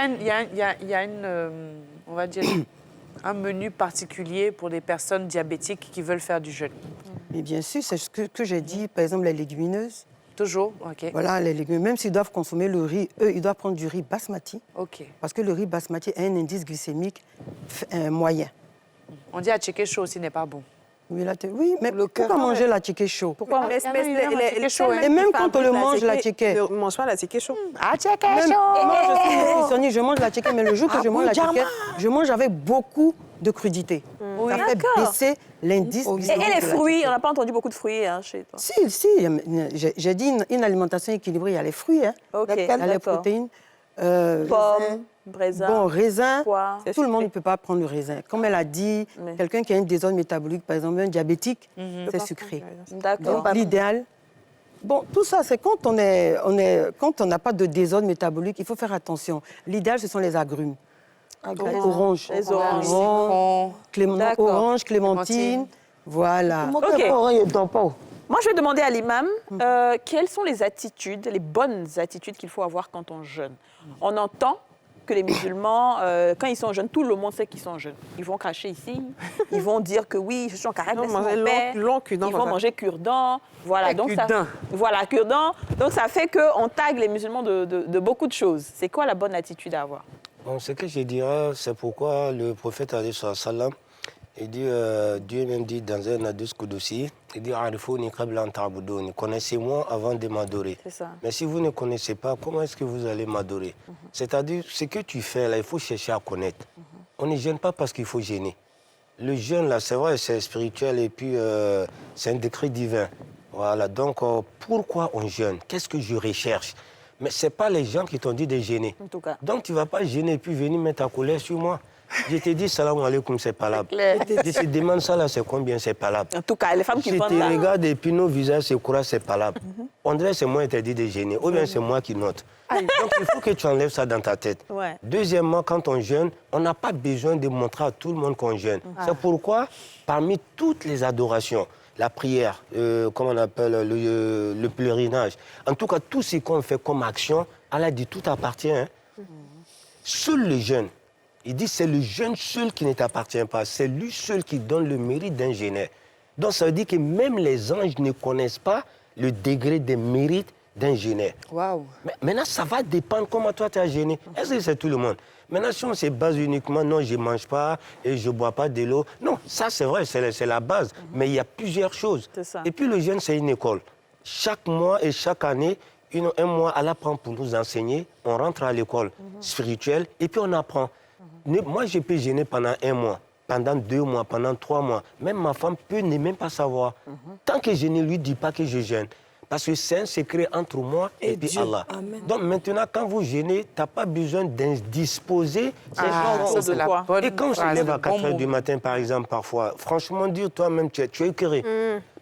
y a une, on va dire, un menu particulier pour des personnes diabétiques qui veulent faire du jeûne? Mais bien sûr, c'est ce que j'ai dit. Par exemple, les légumineuses. Toujours? OK. Voilà, les légumes. Même s'ils doivent consommer le riz, eux, ils doivent prendre du riz basmati. OK. Parce que le riz basmati a un indice glycémique moyen. On dit à checker chaud aussi n'est pas bon. Oui, mais pourquoi manger la tchiké chaud? Pourquoi Et même quand on le mange, la tchiké. Ne mange pas la tchiké chaud. Ah, checker Moi, chaud! je suis nutritionniste, je mange la tchiké, mais le jour que je mange la tchiké, je mange avec beaucoup de crudité. Oui. Ça fait D'accord. baisser l'indice Et glycémique les de la fruits, tchiké. on n'a pas entendu beaucoup de fruits chez toi. Si, j'ai dit une alimentation équilibrée. Il y a les fruits, hein. Ok, Il y a les d'accord. protéines. Pommes, raisin, Bon, raisin, pois. tout le monde ne peut pas prendre le raisin. Comme elle a dit, Mais- quelqu'un qui a un désordre métabolique, par exemple un diabétique, c'est sucré. D'accord. Donc l'idéal, bon, tout ça, c'est quand quand on n'a pas de désordre métabolique, il faut faire attention. L'idéal, ce sont les agrumes. Orange. Les oranges. Citron. D'accord. Orange, clémentine. Clémentine. Voilà. Ok. Moi, je vais demander à l'imam quelles sont les attitudes, les bonnes attitudes qu'il faut avoir quand on jeûne. On entend que les musulmans, quand ils sont jeunes, tout le monde sait qu'ils sont jeunes. Ils vont cracher ici, ils vont dire que oui, je suis en carême, Non, laisse-moi manger en paix. long cure-dent Ils comme vont ça. manger cure-dent. Voilà, donc ça, cure-dent. voilà, cure-dent. Donc ça fait qu'on tague les musulmans de beaucoup de choses. C'est quoi la bonne attitude à avoir? Bon, ce que je dirais, c'est pourquoi le prophète a dit sur salam, il dit, Dieu même dit dans un hadith Qudsi, il dit Arifouni qabla an ta'buduni, connaissez-moi avant de m'adorer. C'est ça. Mais si vous ne connaissez pas, comment est-ce que vous allez m'adorer? C'est-à-dire, ce que tu fais là, il faut chercher à connaître. On ne gêne pas parce qu'il faut gêner. Le jeûne, là, c'est vrai, c'est spirituel et puis c'est un décret divin. Voilà, donc pourquoi on jeûne? Qu'est-ce que je recherche? Mais ce n'est pas les gens qui t'ont dit de gêner. En tout cas. Donc tu ne vas pas gêner et puis venir mettre ta colère sur moi. Je te dis salam alaikum, c'est palable. Je te demande ça là, c'est combien, c'est palable. En tout cas, les femmes qui Je font te ça. regarde et puis nos visages se croisent, c'est palable. On dirait que c'est moi qui t'ai dit de gêner, ou bien c'est moi qui note. Donc il faut que tu enlèves ça dans ta tête. Ouais. Deuxièmement, quand on jeûne, on n'a pas besoin de montrer à tout le monde qu'on jeûne. C'est pourquoi, parmi toutes les adorations, la prière, comment on appelle, le pèlerinage, en tout cas, tout ce qu'on fait comme action, Allah dit tout appartient. Hein. Seul le jeûne, il dit c'est le jeûne seul qui ne t'appartient pas, c'est lui seul qui donne le mérite d'un jeûneur. Donc ça veut dire que même les anges ne connaissent pas le degré de mérite d'un jeûneur. Waouh. Mais maintenant, ça va dépendre comment toi tu as jeûné. Est-ce que c'est tout le monde? Maintenant, si on se base uniquement, non, je ne mange pas et je ne bois pas de l'eau. Non, ça c'est vrai, c'est la base. Mais il y a plusieurs choses. C'est ça. Et puis le jeûne, c'est une école. Chaque mois et chaque année, un mois, Allah prend pour nous enseigner. On rentre à l'école spirituelle et puis on apprend. Moi, je peux jeûner pendant 1 mois, pendant 2 mois, pendant 3 mois. Même ma femme peut ne même pas savoir. Tant que je ne lui dis pas que je jeûne. Parce que c'est un secret entre moi et puis Dieu. Allah. Amen. Donc maintenant, quand vous jeûnez, tu n'as pas besoin d'indisposer ces gens ça, autour c'est de la toi. bonne Et quand on se phrase, lève à le 4 bon h mot. du matin, par exemple, parfois, franchement, dire toi-même, tu es écœuré.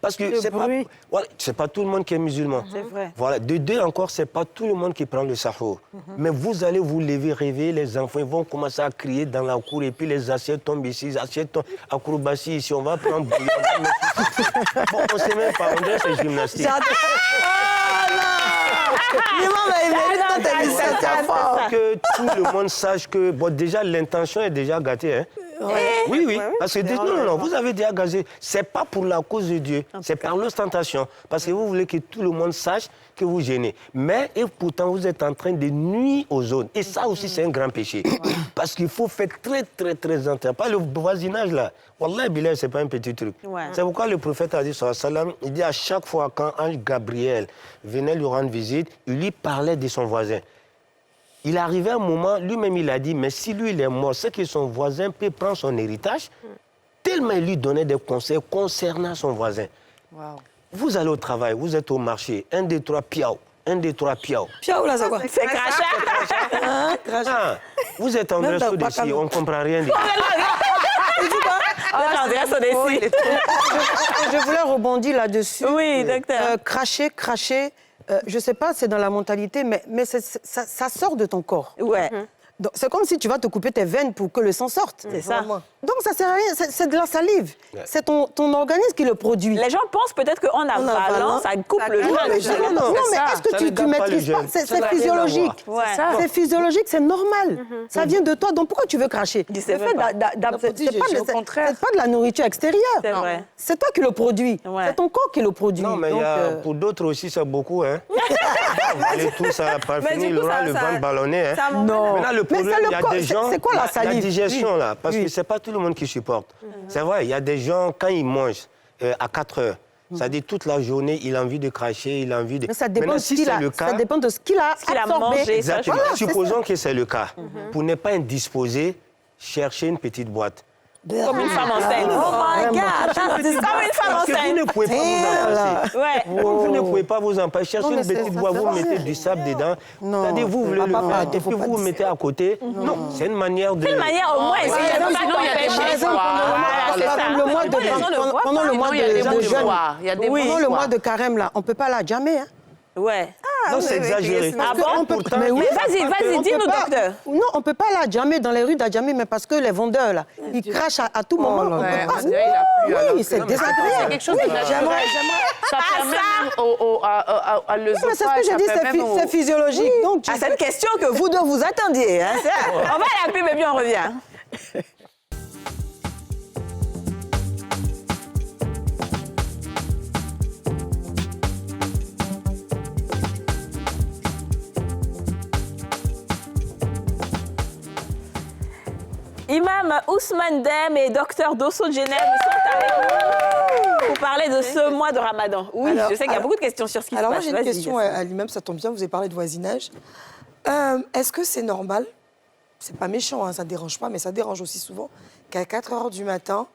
Parce que Le c'est pas, bruit. voilà, c'est pas tout le monde qui est musulman. C'est vrai. Voilà. De deux encore, c'est pas tout le monde qui prend le sahour. Mais vous allez vous lever, réveiller les enfants, ils vont commencer à crier dans la cour et puis les assiettes tombent ici, les assiettes tombent, acrobatie ici, on va prendre bouillon. Bon, on ne sait même pas, on dirait que c'est gymnastique. Que tout le monde sache que, bon, déjà, l'intention est déjà gâtée. Hein. Oui. Parce que non, vous avez déjà gazé. Ce n'est pas pour la cause de Dieu, c'est par l'ostentation. Parce que vous voulez que tout le monde sache que vous gênez. Mais, et pourtant, vous êtes en train de nuire aux autres. Et ça aussi, c'est un grand péché. Parce qu'il faut faire très attention. Pas le voisinage, là. Wallah, Bilal, ce n'est pas un petit truc. Ouais. C'est pourquoi le prophète a dit, sallam, il dit à chaque fois quand Ange Gabriel venait lui rendre visite, il lui parlait de son voisin. Il arrivait un moment, lui-même il a dit, mais si lui il est mort, c'est que son voisin peut prendre son héritage, tellement il lui donnait des conseils concernant son voisin. Waouh. Vous allez au travail, vous êtes au marché, 1, 2, 3, piao, 1, 2, 3, piao. Piao, là, c'est quoi? C'est crachat. Hein, crachat. Ah, vous êtes en Même dans dessous le d'ici, Bacano. on ne comprend rien. Je voulais rebondir là-dessus. Oui, docteur. Cracher, je ne sais pas, c'est dans la mentalité, mais ça sort de ton corps. Ouais. Donc, c'est comme si tu vas te couper tes veines pour que le sang sorte. C'est ça. Donc ça sert à rien, c'est de la salive. Ouais. C'est ton organisme qui le produit. Les gens pensent peut-être qu'en avalant, ça coupe le coupe jeûne. le jeûne. Non, mais ça. est-ce que Ça tu ne garde pas le maîtrises pas? jeûne. C'est Ça n'a rien à physiologique. voir. Ouais. C'est physiologique, c'est normal. Ça vient de toi, donc pourquoi tu veux cracher? Je C'est sais même pas. pas de la nourriture extérieure. C'est vrai. C'est toi qui le produis. Ouais. C'est ton corps qui le produit. Non, mais Donc, pour d'autres aussi, c'est beaucoup. Hein. Vous allez tous à pas Mais finir, du coup, il aura le ventre ballonné. Hein. Ça m'emmène. Non. Maintenant, le Mais problème, c'est le il y a corps, des gens... c'est quoi la salive? La digestion, là, parce Oui. que c'est pas tout le monde qui supporte. C'est vrai, il y a des gens, quand ils mangent à 4 heures, ça dit toute la journée, il a envie de cracher, il a envie de... Mais ça dépend, Maintenant, si c'est le cas... ça dépend de ce qu'il a qu'il a absorbé. mangé. Exactement. Voilà, c'est Supposons que c'est le cas. Pour ne pas indisposé, cherchez une petite boîte. Comme une femme enceinte. Oh my God! C'est comme une femme Parce que vous enceinte. ne pouvez pas vous empêcher. Ouais. Vous ne pouvez pas vous empêcher. Cherchez Non, mais une petite c'est- boîte, ça vous fait mettez rien. du sable dedans. Non, C'est-à-dire, vous voulez faut le pas faire, dire, et faut puis pas vous vous dire. mettez à côté. Non, c'est une manière de... Une manière au moins, essayer de ne pas sinon, il y a des t'empêcher. gens, Voilà, c'est ça. Pendant le mois Pourquoi les gens ne voient pendant pas? le mois Sinon, il y a des de bons jeûne, soirs. Il y a des Oui. bons pendant le mois soirs. de carême, là, on ne peut pas la jammer. Hein. Ouais. Non, c'est exagéré. Ah bon? On peut- Pourtant, mais oui, Mais vas-y, on dis-nous, peut pas- docteur. Non, on ne peut pas la jammer dans les rues d'Adjamé, mais parce que les vendeurs, là, ils crachent à tout moment. On Ouais, peut pas. on dirait qu'il a plu, alors Oui, que c'est non, mais c'est désagréable. quelque chose de naturel. Ça permet même à Mais c'est ce que j'ai dit, c'est physiologique. Donc, tu À cette question que vous deux vous attendiez. Hein, ça. On va à la pub et puis on revient. Imam Ousmane Dem et docteur Dosso Djeneb sont avec nous pour parler de ce mois de Ramadan. Oui, Alors, je sais qu'il y a beaucoup de questions sur ce qui se passe. Alors moi j'ai une Vas-y, question Yassine. à l'imam, ça tombe bien, vous avez parlé de voisinage. Est-ce que c'est normal, c'est pas méchant, hein, ça ne dérange pas, mais ça dérange aussi souvent, qu'à 4 heures du matin,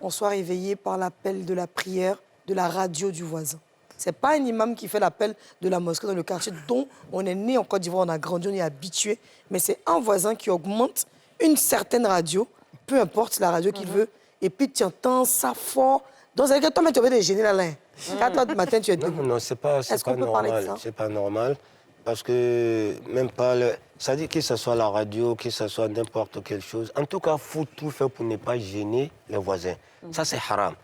on soit réveillé par l'appel de la prière de la radio du voisin? C'est pas un imam qui fait l'appel de la mosquée dans le quartier dont on est né en Côte d'Ivoire, on a grandi, on est habitué, mais c'est un voisin qui augmente une certaine radio, peu importe la radio qu'il veut, et puis tu entends ça fort. Dans un cas, toi, tu vas te gêner là. 4 heures du matin, tu es debout. Non, c'est pas Est-ce qu'on peut parler de normal. ça? C'est pas normal. Parce que même pas ça dit que ce soit la radio, que ce soit n'importe quelle chose. En tout cas, il faut tout faire pour ne pas gêner les voisins. Ça, c'est haram.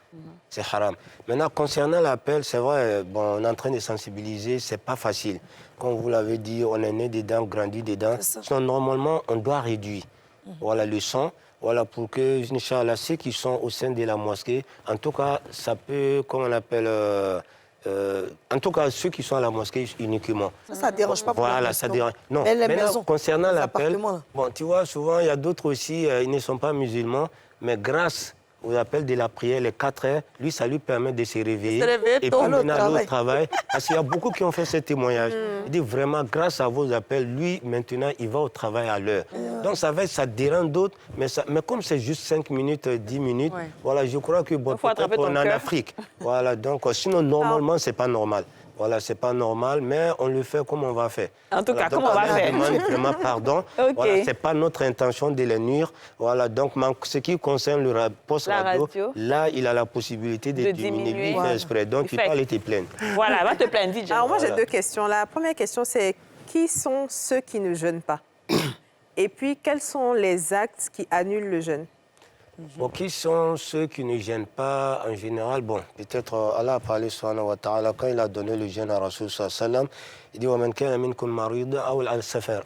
C'est haram. Maintenant, concernant l'appel, c'est vrai, bon, on est en train de sensibiliser, c'est pas facile. Comme vous l'avez dit, on est né dedans, grandi dedans. Donc, normalement, on doit réduire. Voilà le son. Voilà, pour que, Inch'Allah, ceux qui sont au sein de la mosquée, en tout cas, ça peut, comment on appelle, en tout cas, ceux qui sont à la mosquée uniquement. Ça ne dérange pas pour Voilà, la ça maison. dérange. Non, Mais les maintenant, maisons, concernant les l'appel, appartements, là. bon, tu vois, souvent, il y a d'autres aussi, ils ne sont pas musulmans, mais grâce aux appels de la prière, les 4 heures, lui, ça lui permet de se réveiller. Se réveiller et tôt. puis Aller au maintenant, aller au travail. travail. Parce qu'il y a beaucoup qui ont fait ce témoignage. Il dit vraiment, grâce à vos appels, lui, maintenant, il va au travail à l'heure. Donc, ça dérange d'autres, mais comme c'est juste 5 minutes, 10 minutes, Ouais. voilà, je crois que bon, faut attraper peut-être ton on est en cœur. Afrique. Voilà, donc, sinon, normalement, c'est pas normal. Voilà, c'est pas normal, mais on le fait comme on va faire. En tout cas, donc, comme on va faire. demande vraiment pardon. Ok. Voilà, c'est pas notre intention de les nuire. Voilà, donc, ce qui concerne le poste La radio, radio. là, il a la possibilité de diminuer. Lui, il fait exprès. Donc, Il il fait- peut aller te plaindre. Voilà, va te plaindre, dis Alors moi, j'ai Voilà. 2 questions. La première question, c'est qui sont ceux qui ne jeûnent pas? Et puis, quels sont les actes qui annulent le jeûne? Bon, qui sont ceux qui ne gênent pas en général? Bon, peut-être Allah a parlé subhanahu wa ta'ala quand il a donné le jeûne à Rasul sallam. Il dit وَمَنْ كَانَ مِنْكُمْ مَرِيضًا أَوْ عَلَى السَّفَرِ.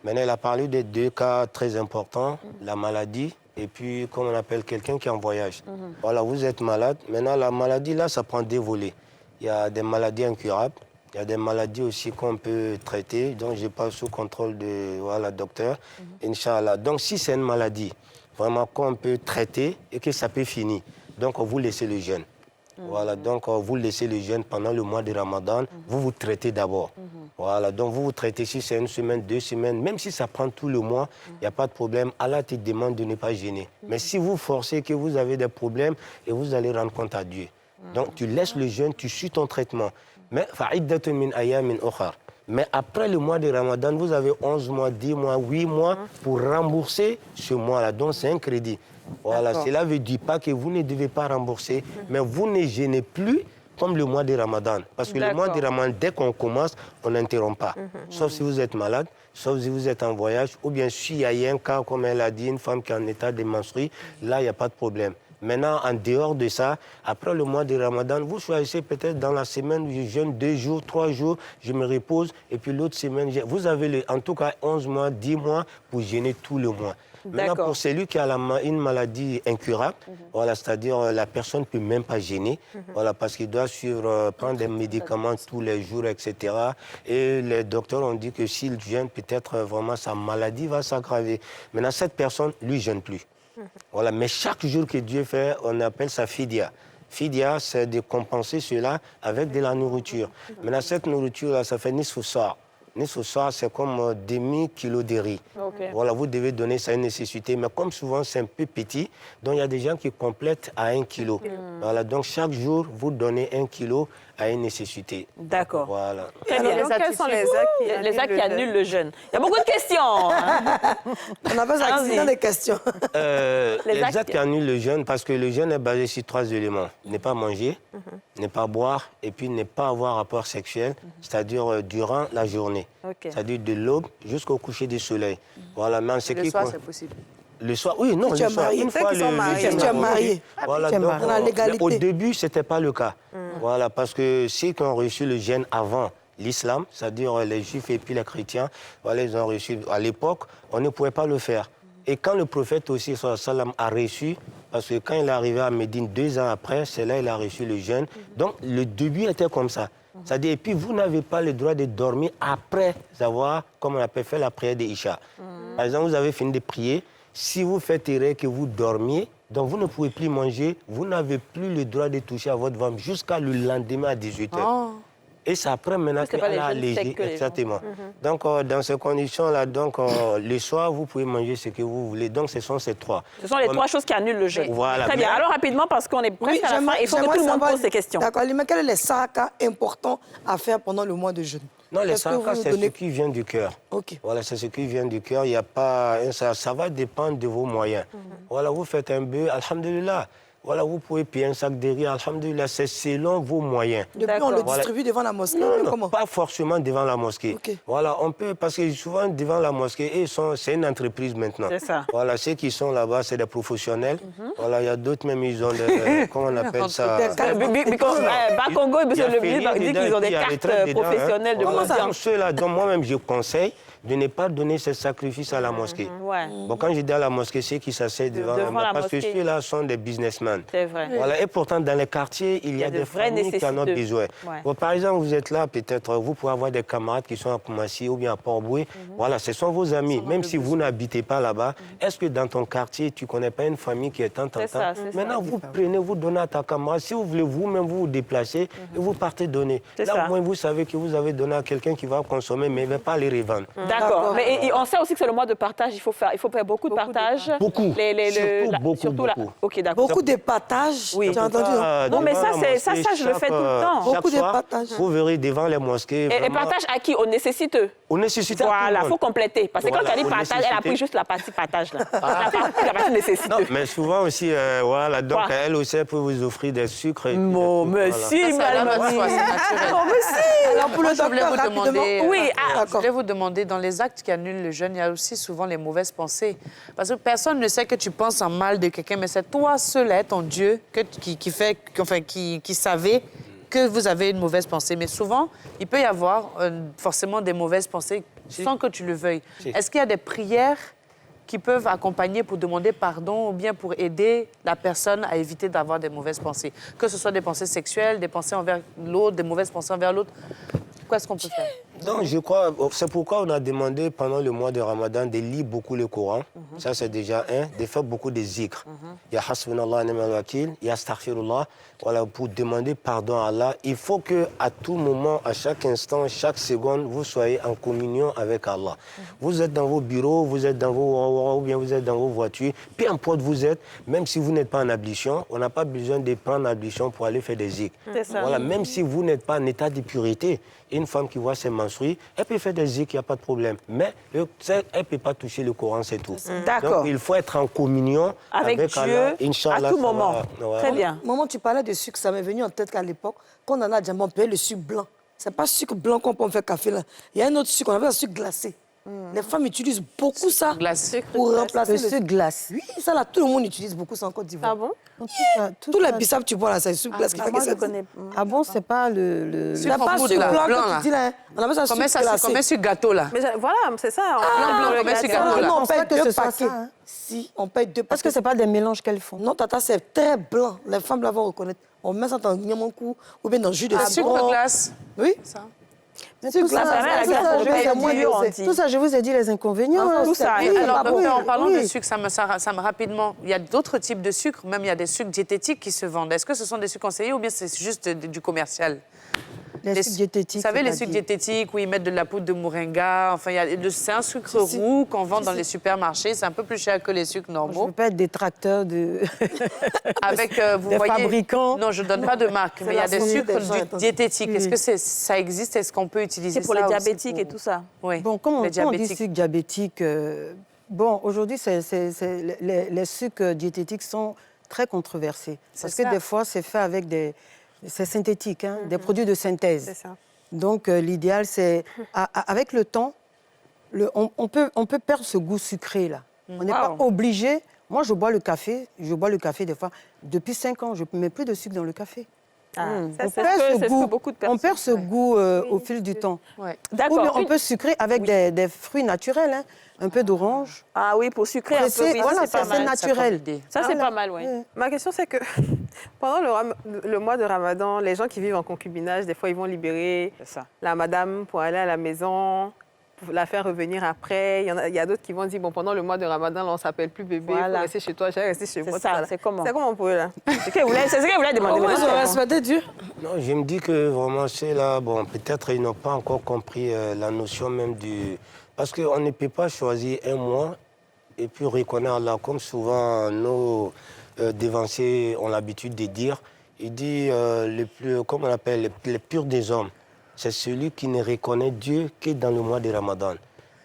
Maintenant, il a parlé de 2 cas très importants, la maladie et puis, comme on appelle quelqu'un qui est en voyage. Voilà, vous êtes malade. Maintenant, la maladie, là, ça prend 2 volets. Il y a des maladies incurables. Il y a des maladies aussi qu'on peut traiter. Donc, je passe sous contrôle de voilà, docteur. Inch'Allah. Donc, si c'est une maladie vraiment qu'on peut traiter et que ça peut finir, donc vous laissez le jeûne. Voilà, donc vous laissez le jeûne pendant le mois de Ramadan, vous vous traitez d'abord. Voilà, donc vous vous traitez si c'est 1 semaine, 2 semaines, même si ça prend tout le mois, il n'y a pas de problème. Allah te demande de ne pas gêner. Mais si vous forcez que vous avez des problèmes, et vous allez rendre compte à Dieu. Donc tu laisses le jeûne, tu suis ton traitement. Mais fa'iddatun min ayamin ukhar. Mais après le mois de Ramadan, vous avez 11 mois, 10 mois, 8 mois pour rembourser ce mois-là. Donc c'est un crédit. Voilà, cela ne veut dire pas que vous ne devez pas rembourser, mais vous ne gênez plus comme le mois de Ramadan. Parce que le mois de Ramadan, dès qu'on commence, on n'interrompt pas. Sauf si vous êtes malade, sauf si vous êtes en voyage, ou bien s'il y a un cas, comme elle a dit, une femme qui est en état de menstruer, là, il n'y a pas de problème. Maintenant, en dehors de ça, après le mois de Ramadan, vous choisissez peut-être dans la semaine, je jeûne 2 jours, 3 jours, je me repose, et puis l'autre semaine, vous avez en tout cas 11 mois, 10 mois pour jeûner tout le mois. Maintenant, pour celui qui a une maladie incurable, voilà, c'est-à-dire la personne ne peut même pas gêner, voilà, parce qu'il doit prendre des médicaments tous les jours, etc. Et les docteurs ont dit que s'il gêne, peut-être vraiment sa maladie va s'aggraver. Maintenant, cette personne, lui, ne gêne plus. Voilà, mais chaque jour que Dieu fait, on appelle ça fidia. Fidia, c'est de compenser cela avec de la nourriture. Maintenant, cette nourriture-là, ça fait nisfu sa'. Nisfu sa', c'est comme demi-kilo de riz. Voilà, vous devez donner ça à une nécessité. Mais comme souvent, c'est un peu petit, donc il y a des gens qui complètent à 1 kilo. Voilà, donc chaque jour, vous donnez 1 kilo à une nécessité. D'accord. Voilà. Alors, quels sont les actes qui annulent le jeûne? Il y a beaucoup de questions. On n'a pas accident des questions. Les actes qui annulent le jeûne, parce que le jeûne est basé sur 3 éléments. Ne pas manger, ne pas boire, et puis ne pas avoir rapport sexuel, c'est-à-dire durant la journée. C'est-à-dire de l'aube jusqu'au coucher du soleil. Voilà, mais ce le soir, c'est possible. Le soir, oui, non, le soir. Une fois tu es marié. Voilà, donc, au début, ce n'était pas le cas. Voilà, parce que ceux qui ont reçu le jeûne avant l'islam, c'est-à-dire les juifs et puis les chrétiens, voilà, ils ont reçu. À l'époque, on ne pouvait pas le faire. Et quand le prophète aussi, sallam, a reçu, parce que quand il est arrivé à Médine 2 ans après, c'est là qu'il a reçu le jeûne. Donc, le début était comme ça. C'est-à-dire, et puis vous n'avez pas le droit de dormir après avoir, comme on appelle, fait la prière de Isha. Par exemple, vous avez fini de prier. Si vous faites erreur que vous dormiez, donc vous ne pouvez plus manger, vous n'avez plus le droit de toucher à votre ventre jusqu'à le lendemain à 18h. Et c'est après maintenant qu'elle a allégé. Exactement. Donc, dans ces conditions-là, le soir, vous pouvez manger ce que vous voulez. Donc, ce sont ces 3. Ce sont les 3 choses qui annulent le jeûne. Voilà. Très bien. Alors, rapidement, parce qu'on est presque à la fin, il faut que tout le monde pose ces questions. D'accord. Mais quels sont les saraka importants à faire pendant le mois de jeûne? Non, les saraka, c'est ce qui vient du cœur. Voilà, c'est ce qui vient du cœur. Il n'y a pas... Ça va dépendre de vos moyens. Voilà, vous faites un bœuf, alhamdulillah. Voilà, vous pouvez payer un sac de riz, alhamdulillah, c'est selon vos moyens. Depuis, on le distribue devant la mosquée? Non, comment? Pas forcément devant la mosquée. Voilà, on peut, parce que souvent devant la mosquée, c'est une entreprise maintenant. C'est ça. Voilà, ceux qui sont là-bas, c'est des professionnels. Voilà, il y a d'autres même, ils ont des, comment on appelle ça? Bakongo et M. le ministre dit qu'ils ont des cartes professionnelles de Pour ceux-là, donc moi-même, je conseille de ne pas donner ce sacrifice à la mosquée. Bon, quand je dis à la mosquée, c'est qui s'asseyent devant la parce que ceux-là sont des businessmen. C'est vrai. Voilà, et pourtant, dans les quartiers, il y a des familles qui en ont besoin. Bon, par exemple, vous êtes là, peut-être, vous pouvez avoir des camarades qui sont à Koumassi ou bien à Port-Boué. Voilà, ce sont vos amis. Même si vous n'habitez pas là-bas, est-ce que dans ton quartier, tu ne connais pas une famille qui est tant? Maintenant, vous prenez, vous donnez à ta camarade. Si vous voulez vous-même vous déplacer, et vous partez donner. Là, au moins, vous savez que vous avez donné à quelqu'un qui va consommer, mais il ne va pas les revendre. D'accord. Mais on sait aussi que c'est le mois de partage. Il faut faire beaucoup de partage. Beaucoup. Surtout beaucoup. OK, d'accord. Beaucoup de partage. Oui. J'ai entendu. Non, mais ça, je le fais tout le temps. Beaucoup de partage. Vous verrez devant les mosquées. Et partage à qui? Aux nécessiteux. Aux nécessiteux. Voilà, il faut compléter. Parce que quand tu as dit partage, elle a pris juste la partie partage. Là. La partie nécessiteux. Non, mais souvent aussi, voilà, donc elle aussi peut vous offrir des sucres. Bon, mais si, madame. Alors, pour le je voulais vous demander, je voulais vous demander, dans les actes qui annulent le jeûne, il y a aussi souvent les mauvaises pensées. Parce que personne ne sait que tu penses en mal de quelqu'un, mais c'est toi seul, ton Dieu, qui savait que vous avez une mauvaise pensée. Mais souvent, il peut y avoir forcément des mauvaises pensées sans que tu le veuilles. Est-ce qu'il y a des prières qui peuvent accompagner pour demander pardon ou bien pour aider la personne à éviter d'avoir des mauvaises pensées? Que ce soit des pensées sexuelles, des pensées envers l'autre, des mauvaises pensées envers l'autre. Qu'est-ce qu'on peut faire? Donc, je crois, c'est pourquoi on a demandé pendant le mois de Ramadan de lire beaucoup le Coran. Ça, c'est déjà de faire beaucoup de zikr. Il y a Hasbunallah ni'mal wakil, il y a Astaghfirullah. Voilà, pour demander pardon à Allah. Il faut qu'à tout moment, à chaque instant, chaque seconde, vous soyez en communion avec Allah. Vous êtes dans vos bureaux, vous êtes dans ou bien vous êtes dans vos voitures, peu importe où vous êtes, même si vous n'êtes pas en ablution, on n'a pas besoin de prendre l'ablution pour aller faire des zikr. Voilà, même si vous n'êtes pas en état de pureté, une femme qui voit ses menstrues, construit, elle peut faire des zikrs, il n'y a pas de problème. Mais elle ne peut pas toucher le Coran, c'est tout. D'accord. Donc il faut être en communion avec Dieu Allah, Inch'Allah, à tout moment. Très bien. Maman, tu parlais de sucre, ça m'est venu en tête qu'à l'époque, quand on en a diamant, on payait le sucre blanc. C'est pas sucre blanc qu'on peut faire café là. Il y a un autre sucre, on appelle le sucre glacé. Les femmes utilisent beaucoup ça pour remplacer le sucre glace. Oui, ça là, tout le monde utilise beaucoup ça en Côte d'Ivoire. Ah bon? Tout le bissap que tu bois là, c'est le sucre glace qui fait que ça. Ah bon, c'est pas le... C'est pas sucre blanc que tu dis là. On appelle ça sucre glacé. Comme sur gâteau, là. Mais voilà, c'est ça. Blanc, comme sur gâteau, là. Non, on paye que ce 2 soit paquets. ça, hein. Si, on paye 2 paquets. Parce que c'est pas des mélanges qu'elles font. Non, tata, c'est très blanc. Les femmes là vont reconnaître. On met ça dans Niamankou ou bien dans le jus de Sucre citron. glace. Oui. Mais Sucre tout ça, glace, tout ça, je vous ai dit les inconvénients. Ah, tout ça. Oui, Alors, docteur, en parlant oui. de sucre, ça me rapidement, il y a d'autres types de sucre, même il y a des sucres diététiques qui se vendent. Est-ce que ce sont des sucres conseillés ou bien c'est juste du commercial? Les sucres diététiques. Vous savez, les c'est-à-dire sucres diététiques où ils mettent de la poudre de moringa, enfin, c'est un sucre roux qu'on vend dans les supermarchés, c'est un peu plus cher que les sucres Je ne normaux. veux pas être détracteur de... Avec, vous des voyez, fabricants. Non, je ne donne pas de marque, mais il y a la des santé sucres des gens, attention. diététiques. Oui. Est-ce que ça existe? Est-ce qu'on peut utiliser C'est pour ça les aussi diabétiques et tout ça. Oui, Bon, quand les on dit diabétiques. sucre diabétique, bon, aujourd'hui, les sucres diététiques sont très controversés. Parce que ça. des fois, c'est fait avec c'est synthétique, hein, des produits de synthèse. C'est ça. Donc, l'idéal, c'est, avec le temps, on peut perdre ce goût sucré, là. On n'est pas obligé. Moi, je bois le café des fois. Depuis 5 ans, je ne mets plus de sucre dans le café. C'est On perd ce ce que goût, beaucoup de personnes. on perd ce goût au fil du temps. Ouais. Ou bien D'accord. on peut sucrer avec des fruits naturels, hein, un peu d'orange. Ah oui, pour sucrer un peu. Pressé, Oui, voilà, c'est pas c'est mal. naturel. Ça, c'est pas mal, oui. Ma question, c'est que pendant le mois de Ramadan, les gens qui vivent en concubinage, des fois, ils vont libérer C'est ça. la madame pour aller à la maison, pour la faire revenir après. Il y a d'autres qui vont dire, bon, pendant le mois de Ramadan, là, on ne s'appelle plus bébé, il Voilà. faut rester chez toi, j'ai resté chez moi. C'est ça, tout c'est comment? C'est comment pour eux, là? C'est ce que vous voulez demander. Comment ils ont maintenant. respecté Dieu? Non, je me dis que vraiment, ceux-là, bon, peut-être ils n'ont pas encore compris la notion même du... Parce qu'on ne peut pas choisir un mois et puis reconnaître Allah, comme souvent nos dévanciers ont l'habitude de dire. Il dit, comment on appelle, les purs des hommes, c'est celui qui ne reconnaît Dieu que dans le mois de Ramadan.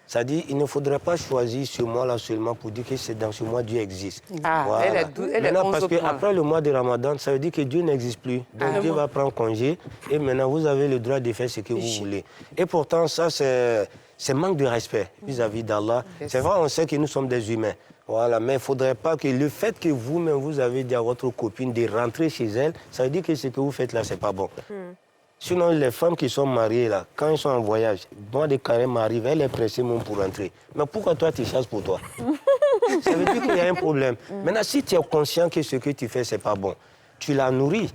C'est-à-dire, il ne faudrait pas choisir ce mois-là seulement pour dire que c'est dans ce mois Dieu existe. Ah, Voilà. elle est Maintenant, 11 parce au point. qu'après le mois de Ramadan, ça veut dire que Dieu n'existe plus. Donc Dieu va prendre congé et maintenant vous avez le droit de faire ce que vous voulez. Et pourtant, ça, c'est manque de respect vis-à-vis d'Allah. C'est vrai, on sait que nous sommes des humains. Voilà, mais il ne faudrait pas que le fait que vous-même, vous avez dit à votre copine de rentrer chez elle, ça veut dire que ce que vous faites là, ce n'est pas bon. Sinon, les femmes qui sont mariées, là, quand elles sont en voyage, moi, des carèmes m'arrivent, elle est pressée même pour rentrer. Mais pourquoi toi, tu chasses pour toi? Ça veut dire qu'il y a un problème. Maintenant, si tu es conscient que ce que tu fais, ce n'est pas bon, tu la nourris,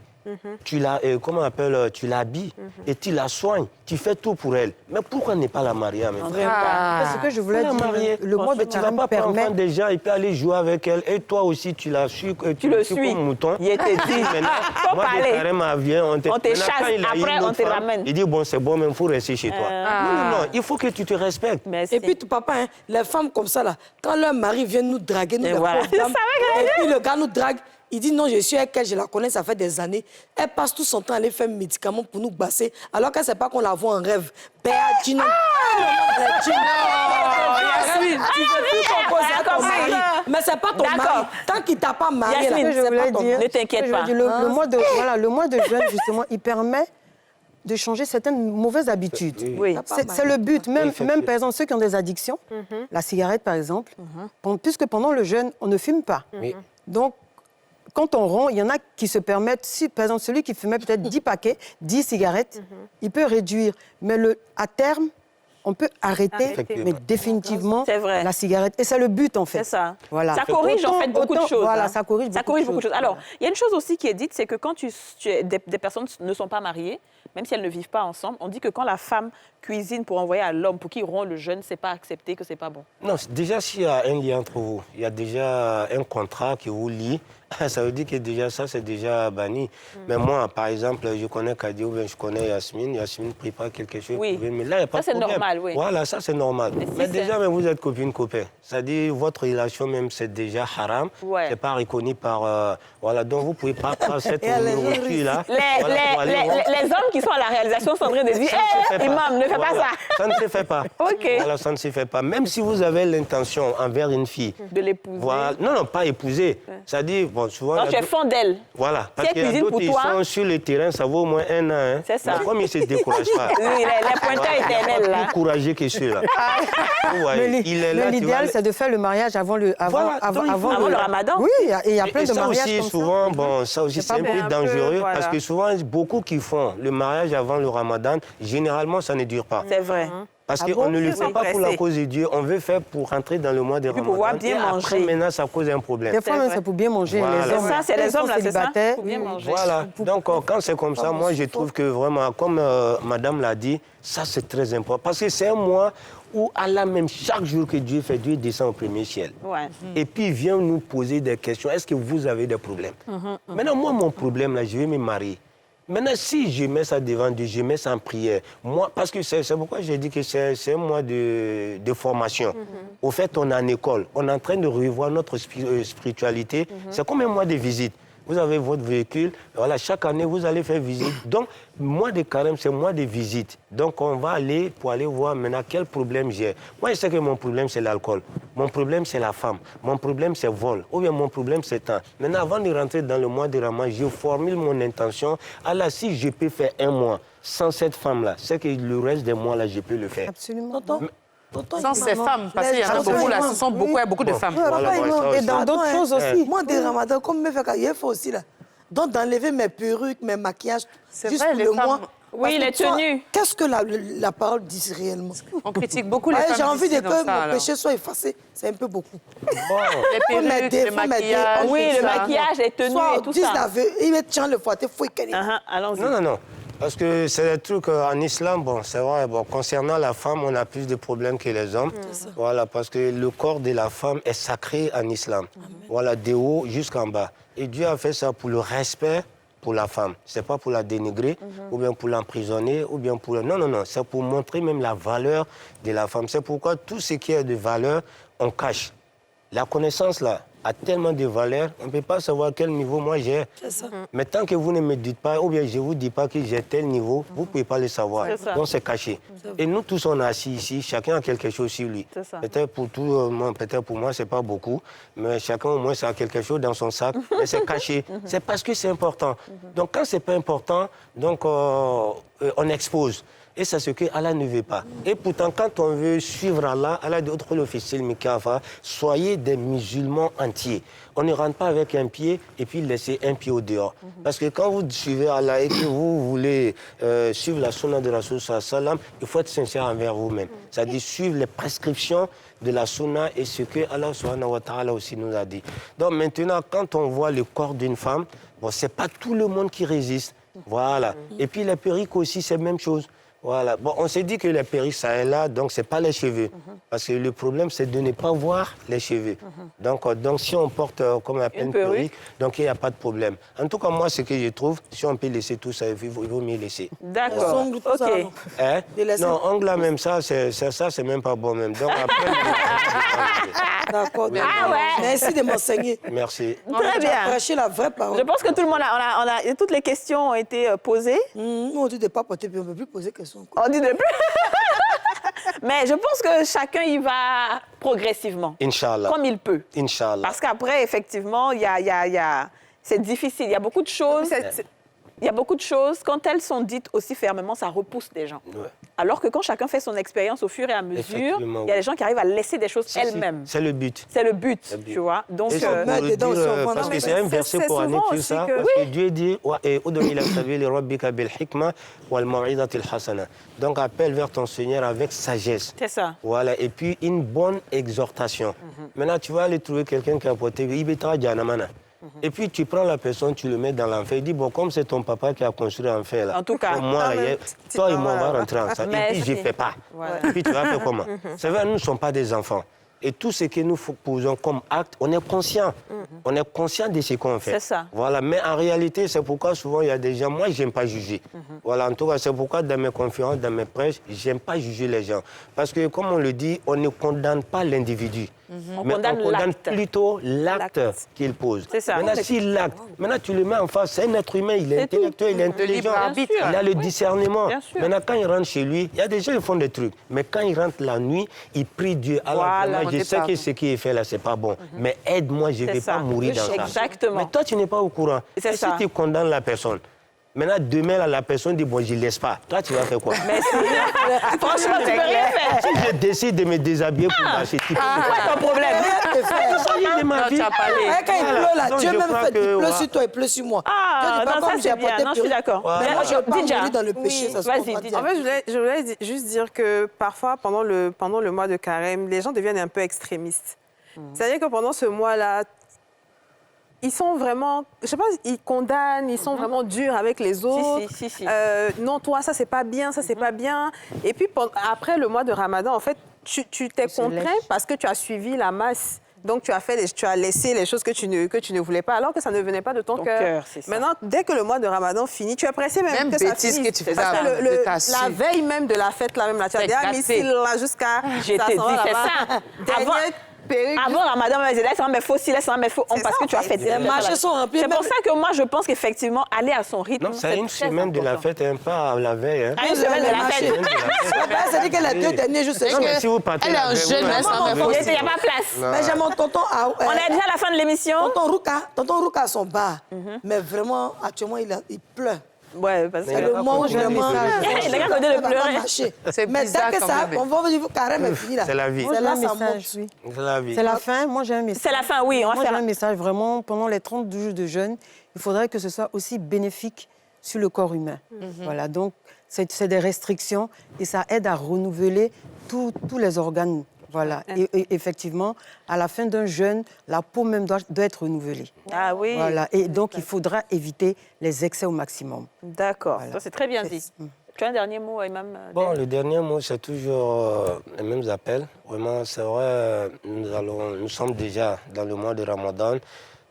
tu la, comment on appelle, tu l'habilles et tu la soignes, tu fais tout pour elle. Mais pourquoi ne pas la marier, mes frères? C'est ce que je voulais La dire. marier. Le mois de Tu ne vas carême pas prendre permet... des gens et puis aller jouer avec elle. Et toi aussi, tu la suis, Tu le suis suis. comme mouton. Il était dit. Faut Moi, parler. des carèmes vient, on te chasse, Maintenant, quand il a eu après, une on autre te femme, ramène. Il dit, bon, c'est bon, mais il faut rester chez toi. Non, il faut que tu te respectes. Et puis, papa, hein, les femmes comme ça, là, quand leur mari vient nous draguer, nous, Et les voilà. pauvres dames, et puis le gars nous drague, il dit non, je suis avec elle, je la connais, ça fait des années. Elle passe tout son temps à aller faire médicaments pour nous basser, alors qu'elle ne sait pas qu'on la voit en rêve. Béatine. Mais c'est pas ton mari. Tant qu'il t'a pas marié, là, Yasmine, c'est pas ton ne mari. t'inquiète pas. Le mois de jeûne, justement, il permet de changer certaines mauvaises habitudes. Oui. C'est le but. Même, Effectivement. par exemple, ceux qui ont des addictions, la cigarette, par exemple, puisque pendant le jeûne, on ne fume pas. Oui. Donc, quand on rompt, il y en a qui se permettent, si, par exemple, celui qui fumait peut-être 10 paquets, 10 cigarettes, il peut réduire. Mais à terme, on peut arrêter, mais définitivement, C'est vrai. la cigarette. Et c'est le but, en fait. C'est ça. Voilà. Ça corrige en fait beaucoup de choses. Voilà, hein. ça corrige beaucoup de choses. Alors, il y a une chose aussi qui est dite, c'est que quand des personnes ne sont pas mariées, même si elles ne vivent pas ensemble, on dit que quand la femme cuisine pour envoyer à l'homme, pour qu'il rompt le jeûne, c'est pas accepté, que c'est pas bon. Non, déjà, s'il y a un lien entre vous, il y a déjà un contrat qui vous lie Ça veut dire que déjà, ça, c'est déjà banni. Mais moi, par exemple, je connais Kadi ou bien je connais Yasmine. Yasmine ne prie pas quelque chose. Oui. Mais là, il n'y a pas Ça, de problème. c'est normal, oui. Voilà, ça, c'est normal. Mais déjà, mais vous êtes copine-copain. C'est-à-dire, votre relation même, c'est déjà haram. Ouais. C'est pas reconnu par... voilà, donc vous ne pouvez pas prendre cette nourriture-là. Les hommes qui sont à la réalisation sont en train de dire « Hé, imam, ne fais pas ça !» Ça ne se fait pas. OK. Voilà, ça ne se fait pas. Même si vous avez l'intention envers une fille... De l'épouser. Voilà. Non, pas épouser. C'est-à-dire, bon, souvent... Non, tu es fondelle. Voilà. Parce Si qu'il y elle a cuisine d'autres, pour ils toi... sont sur le terrain, ça vaut au moins 1 an. Hein. C'est ça. Mais comme ils ne se découragent pas. Oui, les pointeurs éternels, là. Plus courageux que celui-là. Vous voyez, il est là, l'idéal, c'est de faire le mariage avant le Ramadan. Oui, il y a plein de ça mariages aussi, comme souvent, ça. bon, ça aussi, c'est un peu bon. dangereux. Voilà. Parce que souvent, beaucoup qui font le mariage avant le Ramadan, généralement, ça ne dure pas. C'est vrai. Parce Ah qu'on bon? ne le Ils fait sont pas pour la pressés. cause de Dieu, on veut faire pour rentrer dans le mois de Ramadan. pouvoir bien et après, manger. maintenant, ça cause un problème. Des fois, même, c'est pour bien manger. Voilà. Les hommes, Ça, c'est les ils sont hommes, là, c'est ça? célibataires. Pour bien manger. Voilà, donc quand c'est comme ça, moi je trouve que vraiment, comme madame l'a dit, ça c'est très important. Parce que c'est un mois où Allah même, chaque jour que Dieu fait, Dieu descend au premier ciel. Ouais. Et puis il vient nous poser des questions. Est-ce que vous avez des problèmes? Maintenant, moi, mon problème, là, je vais me marier. Maintenant, si je mets ça devant Dieu, je mets ça en prière, moi, parce que c'est pourquoi j'ai dit que c'est un mois de formation. Au fait, on est en école, on est en train de revoir notre spiritualité. C'est comme un mois de visite. Vous avez votre véhicule, voilà, chaque année, vous allez faire visite. Donc, mois de carême, c'est mois de visite. Donc, on va aller pour aller voir maintenant quel problème j'ai. Moi, je sais que mon problème, c'est l'alcool. Mon problème, c'est la femme. Mon problème, c'est vol. Ou bien mon problème, c'est temps. Maintenant, avant de rentrer dans le mois de Ramadan, je formule mon intention. Alors, si je peux faire un mois sans cette femme-là, c'est que le reste des mois, là, je peux le faire. Absolument. Sans ces femmes, parce qu'il y en a beaucoup là, ce sont beaucoup, il y a beaucoup de femmes. Et dans d'autres choses aussi. Moi, des ramadans, comme me fait, il faut aussi là. Donc, d'enlever mes perruques, mes maquillages, C'est juste vrai, pour les le femmes- mois. Oui, les Parce que toi, tenues. Qu'est-ce que la parole dit réellement? On critique beaucoup les Ouais, femmes. j'ai envie d'ici de dans que ça, mon alors. péché soit effacé. C'est un peu beaucoup. Les Faut perruques, m'aider, le faut m'aider. maquillage. Oui, tout le ça. maquillage, les tenues Soit et tout disent ça. la vérité, il met tiens le foie, faut qu'elle Allons-y. Non. Parce que c'est des trucs en islam, bon, c'est vrai, bon, concernant la femme, on a plus de problèmes que les hommes. Voilà, parce que le corps de la femme est sacré en islam. Voilà, de haut jusqu'en bas. Et Dieu a fait ça pour le respect pour la femme. C'est pas pour la dénigrer, ou bien pour l'emprisonner, ou bien pour... Non, c'est pour montrer même la valeur de la femme. C'est pourquoi tout ce qui est de valeur, on cache. La connaissance, là, a tellement de valeur, on ne peut pas savoir quel niveau moi j'ai. C'est ça. Mais tant que vous ne me dites pas, ou bien je ne vous dis pas que j'ai tel niveau, vous ne pouvez pas le savoir. C'est ça. Donc c'est caché. Et nous tous, on est assis ici, chacun a quelque chose sur lui. C'est ça. Peut-être pour tout le monde, peut-être pour moi, ce n'est pas beaucoup, mais chacun au moins, ça a quelque chose dans son sac, mais c'est caché. C'est parce que c'est important. Donc quand ce n'est pas important, donc, on expose. Et c'est ce que Allah ne veut pas. Et pourtant, quand on veut suivre Allah, Allah dit soyez des musulmans entiers. On ne rentre pas avec un pied et puis laisser un pied au dehors. Parce que quand vous suivez Allah et que vous voulez suivre la sunna de Rasul sallam, il faut être sincère envers vous-même. C'est-à-dire suivre les prescriptions de la sunna et ce que Allah subhanahu wa ta'ala aussi nous a dit. Donc maintenant, quand on voit le corps d'une femme, bon, ce n'est pas tout le monde qui résiste. Voilà. Et puis les perruques aussi, c'est la même chose. Voilà. Bon, on s'est dit que les perruques, ça est là, donc ce n'est pas les cheveux. Parce que le problème, c'est de ne pas voir les cheveux. Donc si on porte, comme on appelle, une perruque, donc il n'y a pas de problème. En tout cas, moi, ce que je trouve, si on peut laisser tout ça, il vaut mieux laisser. D'accord. ongles, tout ça, OK. non. Hein? De laisser- Non, ongles là, même ça, c'est même pas bon même. Donc après... D'accord. Ah ouais. Merci de m'enseigner. Merci. Très bien. Prêcher la vraie Je parole. pense que tout le monde toutes les questions ont été posées. Nous, on dit de ne pas porter, puis on ne peut plus poser de questions. On dit de plus. Mais je pense que chacun y va progressivement, Inch'Allah. comme il peut. Inch'Allah. Parce qu'après, effectivement, c'est difficile. Il y a beaucoup de choses. Il y a beaucoup de choses, quand elles sont dites aussi fermement, ça repousse les gens. Ouais. Alors que quand chacun fait son expérience au fur et à mesure, Effectivement, il y a oui. des gens qui arrivent à laisser des choses elles-mêmes. C'est le but. C'est le but, C'est le but. tu vois. Donc, Et c'est pour mettre le dedans dire, aussi, on voit parce dans que les- c'est un verset c'est pour souvent annexer aussi ça. que- Parce que Dieu dit Ud'u ila sabili rabbika bil hikma wal maw'izati al hasana. Donc appelle vers ton Seigneur avec sagesse. c'est ça. Voilà, et puis une bonne exhortation. Maintenant, tu vas aller trouver quelqu'un qui a porté Ibitra Janamana. Et puis tu prends la personne, tu le mets dans l'enfer. Il dit, bon, comme c'est ton papa qui a construit l'enfer, là, En tout cas. bon, moi, toi et moi, on va rentrer ensemble. Et puis, je ne Merci. fais pas. Voilà. Et puis, tu vas faire comment? C'est vrai, nous ne sommes pas des enfants. Et tout ce que nous posons comme acte, on est conscient. On est conscient de ce qu'on fait. C'est ça. Voilà. Mais en réalité, c'est pourquoi souvent il y a des gens, moi, je n'aime pas juger. Voilà, en tout cas, c'est pourquoi dans mes conférences, dans mes prêches, je n'aime pas juger les gens. Parce que, comme on le dit, on ne condamne pas l'individu. On Mais condamne on condamne l'acte. plutôt l'acte qu'il pose. C'est ça. Maintenant, si l'acte, maintenant tu le mets en face, c'est un être humain, il est C'est tout. intellectuel, il est intelligent, arbitre. il a le discernement. Bien sûr. Maintenant, quand il rentre chez lui, il y a des gens qui font des trucs, mais quand il rentre la nuit, il prie Dieu. Alors, Voilà. vraiment, je sais que ce qui est fait là, c'est pas bon, mais aide-moi, je ne vais ça. pas mourir dans ça. Exactement. Mais toi, tu n'es pas au courant. C'est Et ça. si tu condamnes la personne, maintenant, demain, là, la personne dit, bon, je ne laisse pas. Toi, tu vas faire quoi? Mais franchement, tu peux rien faire. Si je décide de me déshabiller pour marcher, tu peux C'est quoi ton problème? Il s'agit de ma Non, vie. tu as parlé. Quand il Voilà. pleut là, Donc, Dieu je même crois fait, que, il pleut voilà. sur toi, il pleut sur moi. Ah, Dieu dit pas non, comme ça j'ai c'est bien. apporté Non, je suis purée. d'accord. Ouais. Mais moi, je ne veux pas Déjà. mourir dans le péché, ça se Vas-y, comprend dis. bien. En fait, je voulais juste dire que parfois, pendant le mois de carême, les gens deviennent un peu extrémistes. C'est-à-dire que pendant ce mois-là, ils sont vraiment, je sais pas, ils condamnent, ils sont vraiment durs avec les autres. Si. Non, toi, ça, c'est pas bien, ça, c'est pas bien. Et puis, après le mois de Ramadan, en fait, tu t'es se contraint lèche. parce que tu as suivi la masse. Donc, tu as laissé les choses que tu ne voulais pas, alors que ça ne venait pas de ton cœur. cœur, c'est ça. Maintenant, dès que le mois de Ramadan finit, tu es pressé même que ça bêtise finisse. que tu faisais Parce que avant, de ta la suite. veille même de la fête, là, même, là, tu as C'est dit, ah, gâté. mais là, jusqu'à... Je te dis, c'est ça. Avant Ramadan, laisse-moi mes faux, laisse-moi mes faux, C'est parce ça, que tu as en fait. fait. Les marchés sont remplis. C'est pour même- ça que moi, je pense qu'effectivement, aller à son rythme, Non, c'est une très semaine de la important. fête, hein, pas à la veille. Hein. Ah, une semaine de la fête. C'est-à-dire que les 2 derniers jours, c'est Non, mais chaud. si vous partez Elle est la en veille, jeûne, vous- elle s'en met Il faux. n'y a pas place. Mais j'ai mon tonton On est déjà à la fin de l'émission. Tonton Rouka a son bar. Mais vraiment, actuellement, il pleure. Ouais, parce C'est que... Mais le moment où il a vraiment... Il a qu'à continuer de pleurer. C'est Mais bizarre dès que quand ça, même. on va dire que carême est fini là. C'est la vie. Moi, C'est j'ai là, un ça message, monte. oui. C'est la vie. C'est la fin. Moi, j'ai un message. C'est la fin, oui. On va Moi, j'ai faire un message vraiment, pendant les 32 jours de jeûne, il faudrait que ce soit aussi bénéfique sur le corps humain. Voilà, donc c'est des restrictions et ça aide à renouveler tous les organes. Voilà, et effectivement, à la fin d'un jeûne, la peau même doit être renouvelée. Ah oui. Voilà, et donc il faudra éviter les excès au maximum. D'accord. Voilà. Ça, c'est très bien dit. Tu as un dernier mot, Imam? Bon, le dernier mot, c'est toujours les mêmes appels. Vraiment, c'est vrai, nous sommes déjà dans le mois de Ramadan.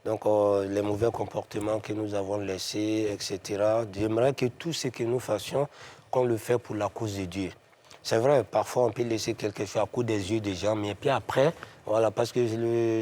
Donc, les mauvais comportements que nous avons laissés, etc. J'aimerais que tout ce que nous fassions, qu'on le fait pour la cause de Dieu. C'est vrai, parfois on peut laisser quelque chose à cause des yeux des gens, mais puis après, voilà, parce que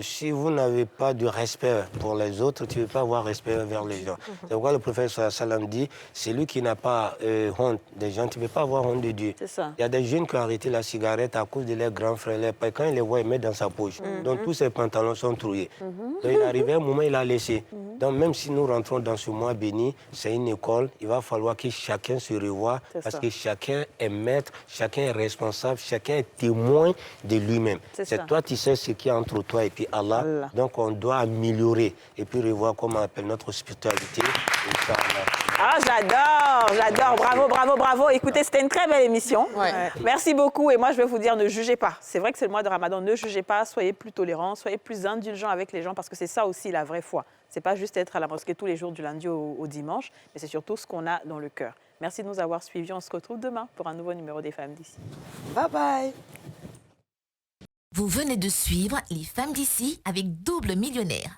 si vous n'avez pas de respect pour les autres, tu ne peux pas avoir respect vers les gens. C'est pourquoi le prophète Salam dit, celui qui n'a pas honte des gens, tu ne peux pas avoir honte de Dieu. C'est ça. Il y a des jeunes qui ont arrêté la cigarette à cause de leurs grands frères. Quand ils les voient, ils mettent dans sa poche. Donc tous ses pantalons sont troués. Donc il est arrivé un moment, il a laissé. Donc même si nous rentrons dans ce mois béni, c'est une école, il va falloir que chacun se revoie, parce que chacun est maître, chacun est responsable, chacun est témoin de lui-même. C'est toi, tu sais ce qui est entre toi et puis Allah. Donc on doit améliorer et puis revoir comment on appelle notre spiritualité. Ah, j'adore. Bravo. Écoutez, c'était une très belle émission. Ouais. Merci beaucoup. Et moi, je vais vous dire, ne jugez pas. C'est vrai que c'est le mois de Ramadan. Ne jugez pas. Soyez plus tolérants. Soyez plus indulgents avec les gens parce que c'est ça aussi la vraie foi. C'est pas juste être à la mosquée tous les jours du lundi au dimanche, mais c'est surtout ce qu'on a dans le cœur. Merci de nous avoir suivis. On se retrouve demain pour un nouveau numéro des Femmes d'ici. Bye bye. Vous venez de suivre Les Femmes d'ici avec Double Millionnaire.